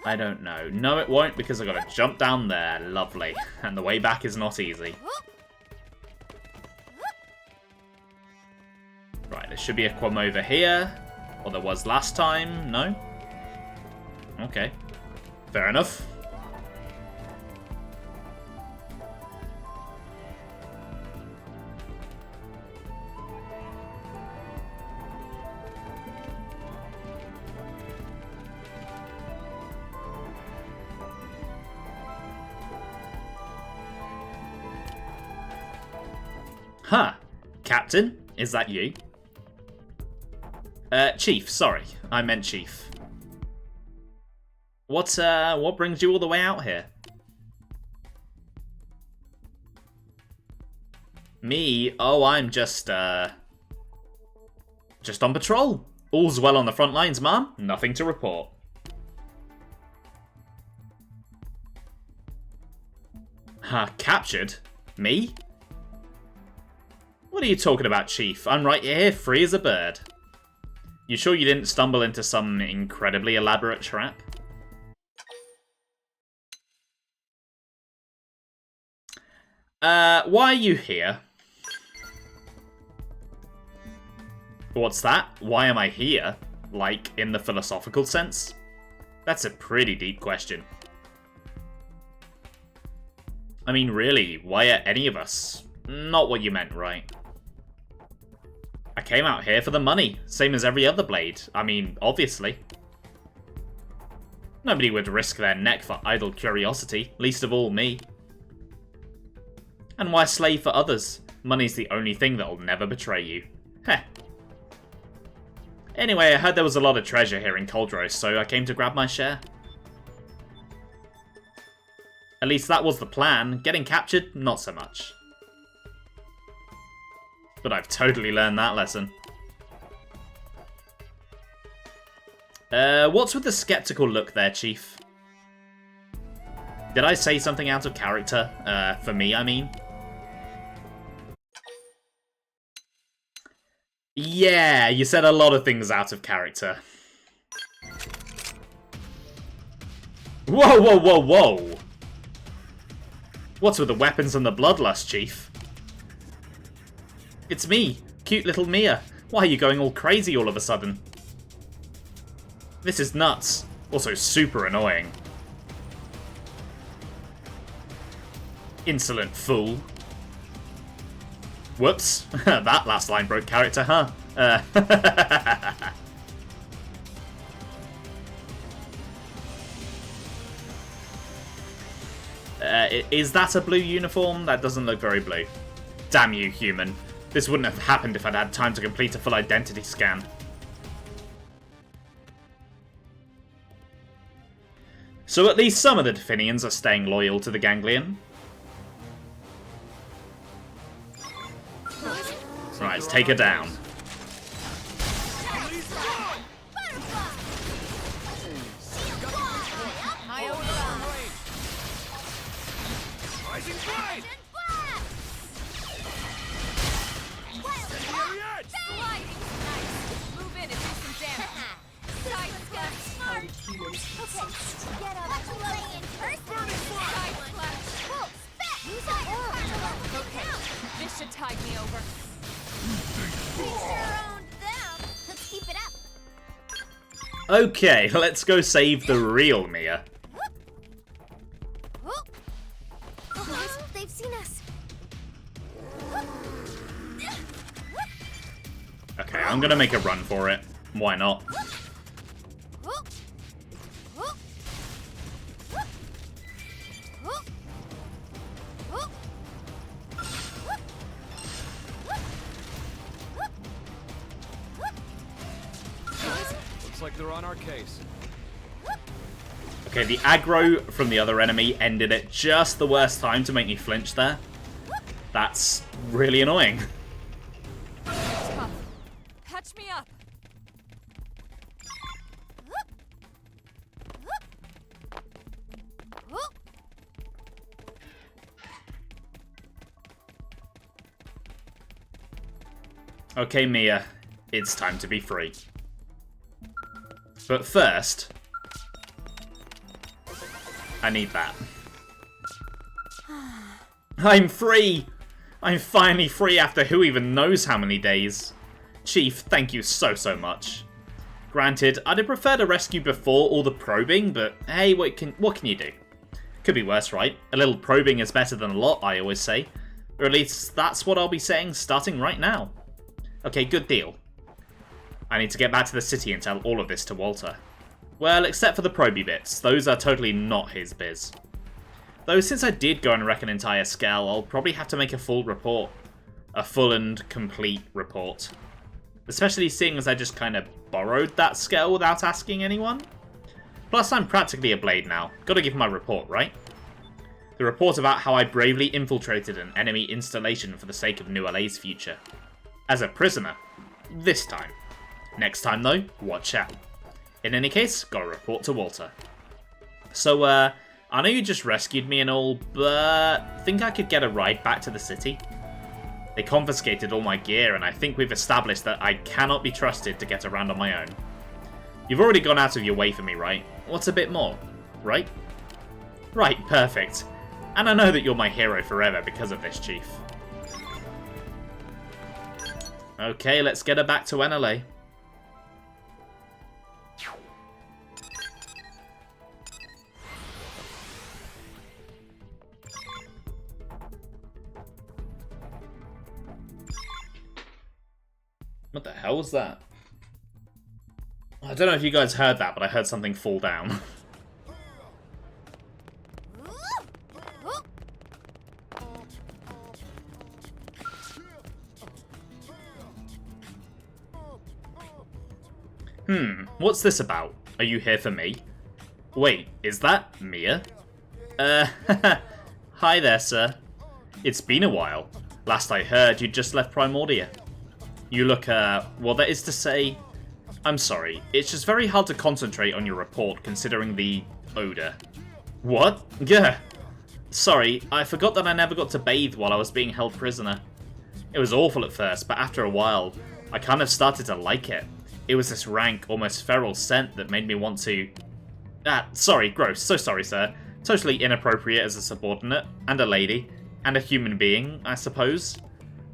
I don't know. No, it won't, because I've got to jump down there. Lovely. And the way back is not easy. Right, there should be a quam over here. Or there was last time. No? Okay. Fair enough. Huh. Captain? Is that you? Chief, sorry. I meant Chief. What brings you all the way out here? Me? Oh, I'm just on patrol. All's well on the front lines, ma'am. Nothing to report. Captured? Me? What are you talking about, Chief? I'm right here, free as a bird. You sure you didn't stumble into some incredibly elaborate trap? Why are you here? What's that? Why am I here? Like, in the philosophical sense? That's a pretty deep question. I mean, really, why are any of us? Not what you meant, right? I came out here for the money, same as every other blade. I mean, obviously. Nobody would risk their neck for idle curiosity, least of all me. And why slave for others? Money's the only thing that'll never betray you. Heh. Anyway, I heard there was a lot of treasure here in Coldrose, so I came to grab my share. At least that was the plan. Getting captured, not so much. But I've totally learned that lesson. What's with the skeptical look there, Chief? Did I say something out of character? For me, I mean. Yeah, you said a lot of things out of character. Whoa, whoa, whoa, whoa! What's with the weapons and the bloodlust, Chief? It's me, cute little Mia. Why are you going all crazy all of a sudden? This is nuts. Also super annoying. Insolent fool. Whoops. That last line broke character, huh? Is that a blue uniform? That doesn't look very blue. Damn you, human. This wouldn't have happened if I'd had time to complete a full identity scan. So at least some of the Definians are staying loyal to the Ganglion. Right, let's take her down. This should tide me over. Let's keep it up. Okay, let's go save the real Mia. They've seen us. Okay, I'm gonna make a run for it. Why not? Looks like they're on our case. Okay, the aggro from the other enemy ended at just the worst time to make me flinch there. That's really annoying. Tough. Patch me up. Okay, Mia, it's time to be free. But first, I need that. I'm free! I'm finally free after who even knows how many days. Chief, thank you so much. Granted, I'd have preferred a rescue before all the probing, but hey, what can you do? Could be worse, right? A little probing is better than a lot, I always say. Or at least that's what I'll be saying starting right now. Okay, good deal. I need to get back to the city and tell all of this to Walter. Well, except for the proby bits. Those are totally not his biz. Though since I did go and wreck an entire scale, I'll probably have to make a full report. A full and complete report. Especially seeing as I just kind of borrowed that scale without asking anyone. Plus, I'm practically a Blade now. Gotta give my report, right? The report about how I bravely infiltrated an enemy installation for the sake of New LA's future. As a prisoner. This time. Next time, though, watch out. In any case, gotta report to Walter. So, I know you just rescued me and all, but think I could get a ride back to the city? They confiscated all my gear, and I think we've established that I cannot be trusted to get around on my own. You've already gone out of your way for me, right? What's a bit more? Right? Right, perfect. And I know that you're my hero forever because of this, Chief. Okay, let's get her back to NLA. What the hell was that? I don't know if you guys heard that, but I heard something fall down. What's this about? Are you here for me? Wait, is that Mia? Hi there, sir. It's been a while. Last I heard, you'd just left Primordia. You look, well, that is to say... I'm sorry, it's just very hard to concentrate on your report considering the odor. What? Gah. Sorry, I forgot that I never got to bathe while I was being held prisoner. It was awful at first, but after a while, I kind of started to like it. It was this rank, almost feral scent that made me want to... sorry, gross. So sorry, sir. Totally inappropriate as a subordinate, and a lady, and a human being, I suppose.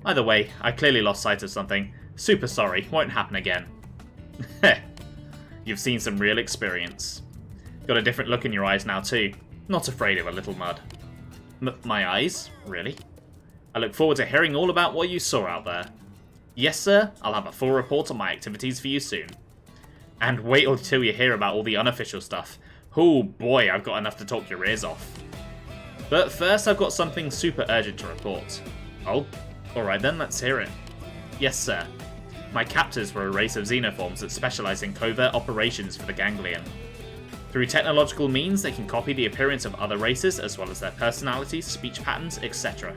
Either way, I clearly lost sight of something. Super sorry, won't happen again. Heh. You've seen some real experience. Got a different look in your eyes now too. Not afraid of a little mud. My eyes? Really? I look forward to hearing all about what you saw out there. Yes, sir, I'll have a full report on my activities for you soon. And wait until you hear about all the unofficial stuff. Oh boy, I've got enough to talk your ears off. But first, I've got something super urgent to report. Oh, alright then, let's hear it. Yes, sir. My captors were a race of xenoforms that specialize in covert operations for the Ganglion. Through technological means, they can copy the appearance of other races, as well as their personalities, speech patterns, etc.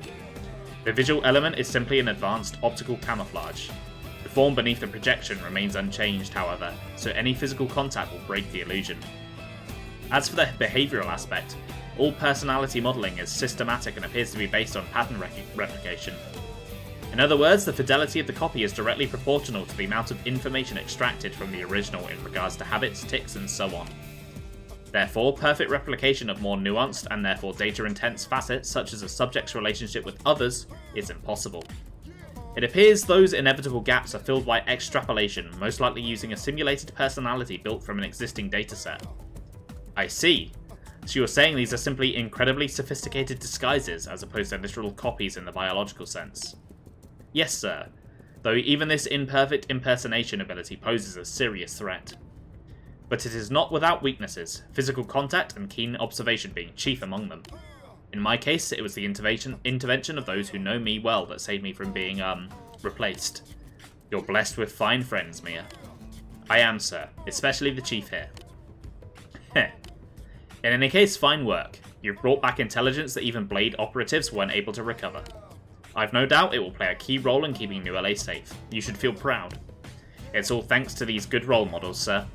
The visual element is simply an advanced optical camouflage. The form beneath the projection remains unchanged, however, so any physical contact will break the illusion. As for the behavioural aspect, all personality modelling is systematic and appears to be based on pattern replication. In other words, the fidelity of the copy is directly proportional to the amount of information extracted from the original in regards to habits, tics, and so on. Therefore, perfect replication of more nuanced and therefore data-intense facets such as a subject's relationship with others is impossible. It appears those inevitable gaps are filled by extrapolation, most likely using a simulated personality built from an existing dataset. I see. So you're saying these are simply incredibly sophisticated disguises as opposed to literal copies in the biological sense? Yes, sir. Though even this imperfect impersonation ability poses a serious threat. But it is not without weaknesses, physical contact and keen observation being chief among them. In my case, it was the intervention of those who know me well that saved me from being, replaced. You're blessed with fine friends, Mia. I am, sir, especially the chief here. Heh. In any case, fine work. You've brought back intelligence that even Blade operatives weren't able to recover. I've no doubt it will play a key role in keeping New LA safe. You should feel proud. It's all thanks to these good role models, sir.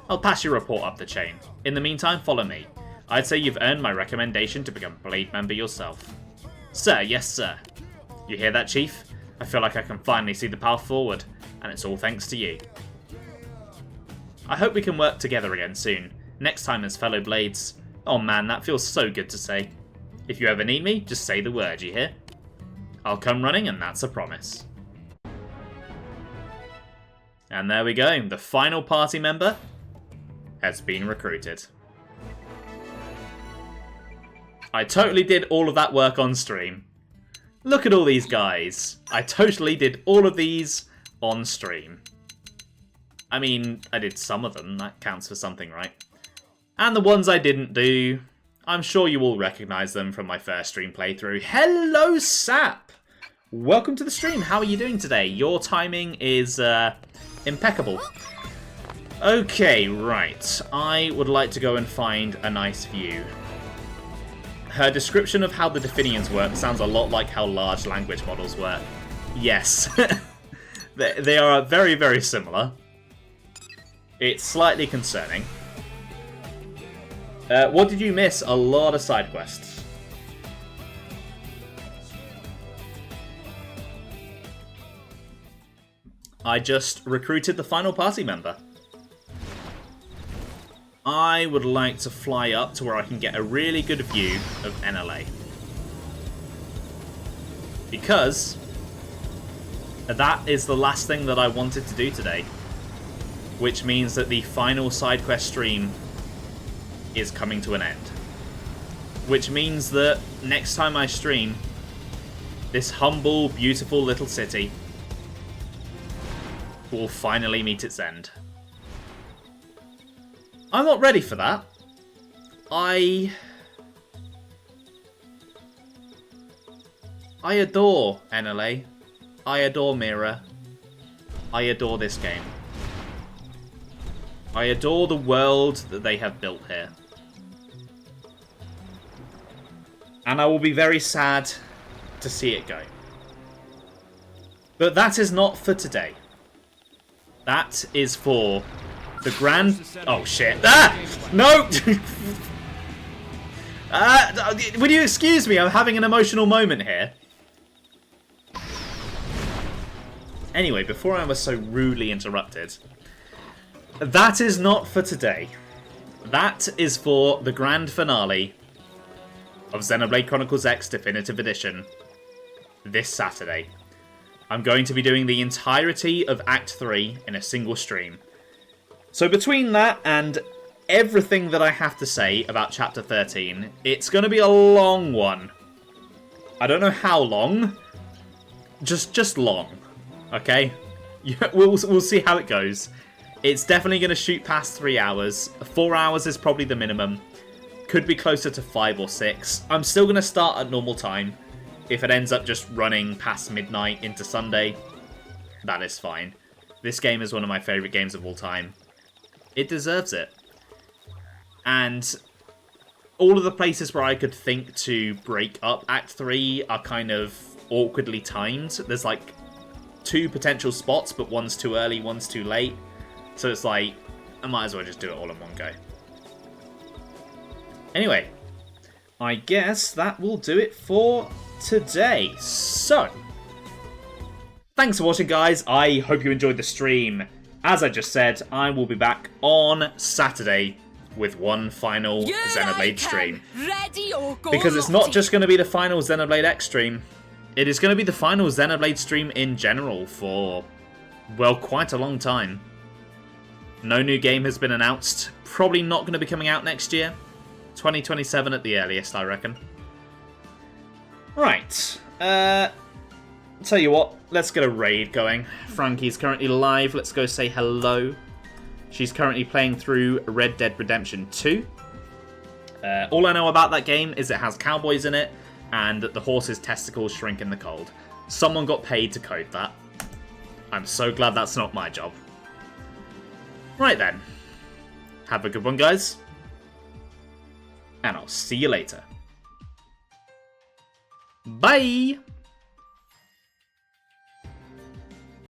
I'll pass your report up the chain. In the meantime, follow me. I'd say you've earned my recommendation to become a Blade member yourself. Sir, yes sir. You hear that, Chief? I feel like I can finally see the path forward, and it's all thanks to you. I hope we can work together again soon, next time as fellow Blades. Oh man, that feels so good to say. If you ever need me, just say the word, you hear? I'll come running, and that's a promise. And there we go, the final party member has been recruited. I totally did all of that work on stream. Look at all these guys. I totally did all of these on stream. I mean, I did some of them, that counts for something, right? And the ones I didn't do, I'm sure you all recognise them from my first stream playthrough. Hello, Sap! Welcome to the stream, how are you doing today? Your timing is impeccable. Okay, right. I would like to go and find a nice view. Her description of how the Definians work sounds a lot like how large language models work. Yes. They are very, very similar. It's slightly concerning. What did you miss? A lot of side quests. I just recruited the final party member. I would like to fly up to where I can get a really good view of NLA. Because that is the last thing that I wanted to do today. Which means that the final side quest stream is coming to an end. Which means that next time I stream, this humble, beautiful little city will finally meet its end. I'm not ready for that. I adore NLA. I adore Mira. I adore this game. I adore the world that they have built here. And I will be very sad to see it go. But that is not for today. That is for the grand... Oh, shit. Ah! No! Would you excuse me? I'm having an emotional moment here. Anyway, before I was so rudely interrupted... That is not for today. That is for the grand finale of Xenoblade Chronicles X Definitive Edition this Saturday. I'm going to be doing the entirety of Act 3 in a single stream. So between that and everything that I have to say about Chapter 13, it's going to be a long one. I don't know how long. Just long. Okay? We'll see how it goes. It's definitely going to shoot past 3 hours. 4 hours is probably the minimum. Could be closer to 5 or 6. I'm still going to start at normal time. If it ends up just running past midnight into Sunday, that is fine. This game is one of my favourite games of all time. It deserves it. And all of the places where I could think to break up Act 3 are kind of awkwardly timed. There's like 2 potential spots, but one's too early, one's too late. So it's like, I might as well just do it all in one go. Anyway, I guess that will do it for today. So, thanks for watching, guys. I hope you enjoyed the stream. As I just said, I will be back on Saturday with one final Xenoblade stream. Because it's not just going to be the final Xenoblade X stream. It is going to be the final Xenoblade stream in general for, well, quite a long time. No new game has been announced. Probably not going to be coming out next year. 2027 at the earliest, I reckon. Right. Tell you what, let's get a raid going. Frankie's currently live. Let's go say hello. She's currently playing through Red Dead Redemption 2. All I know about that game is it has cowboys in it, and that the horse's testicles shrink in the cold. Someone got paid to code that. I'm so glad that's not my job. Right then. Have a good one, guys. And I'll see you later. Bye!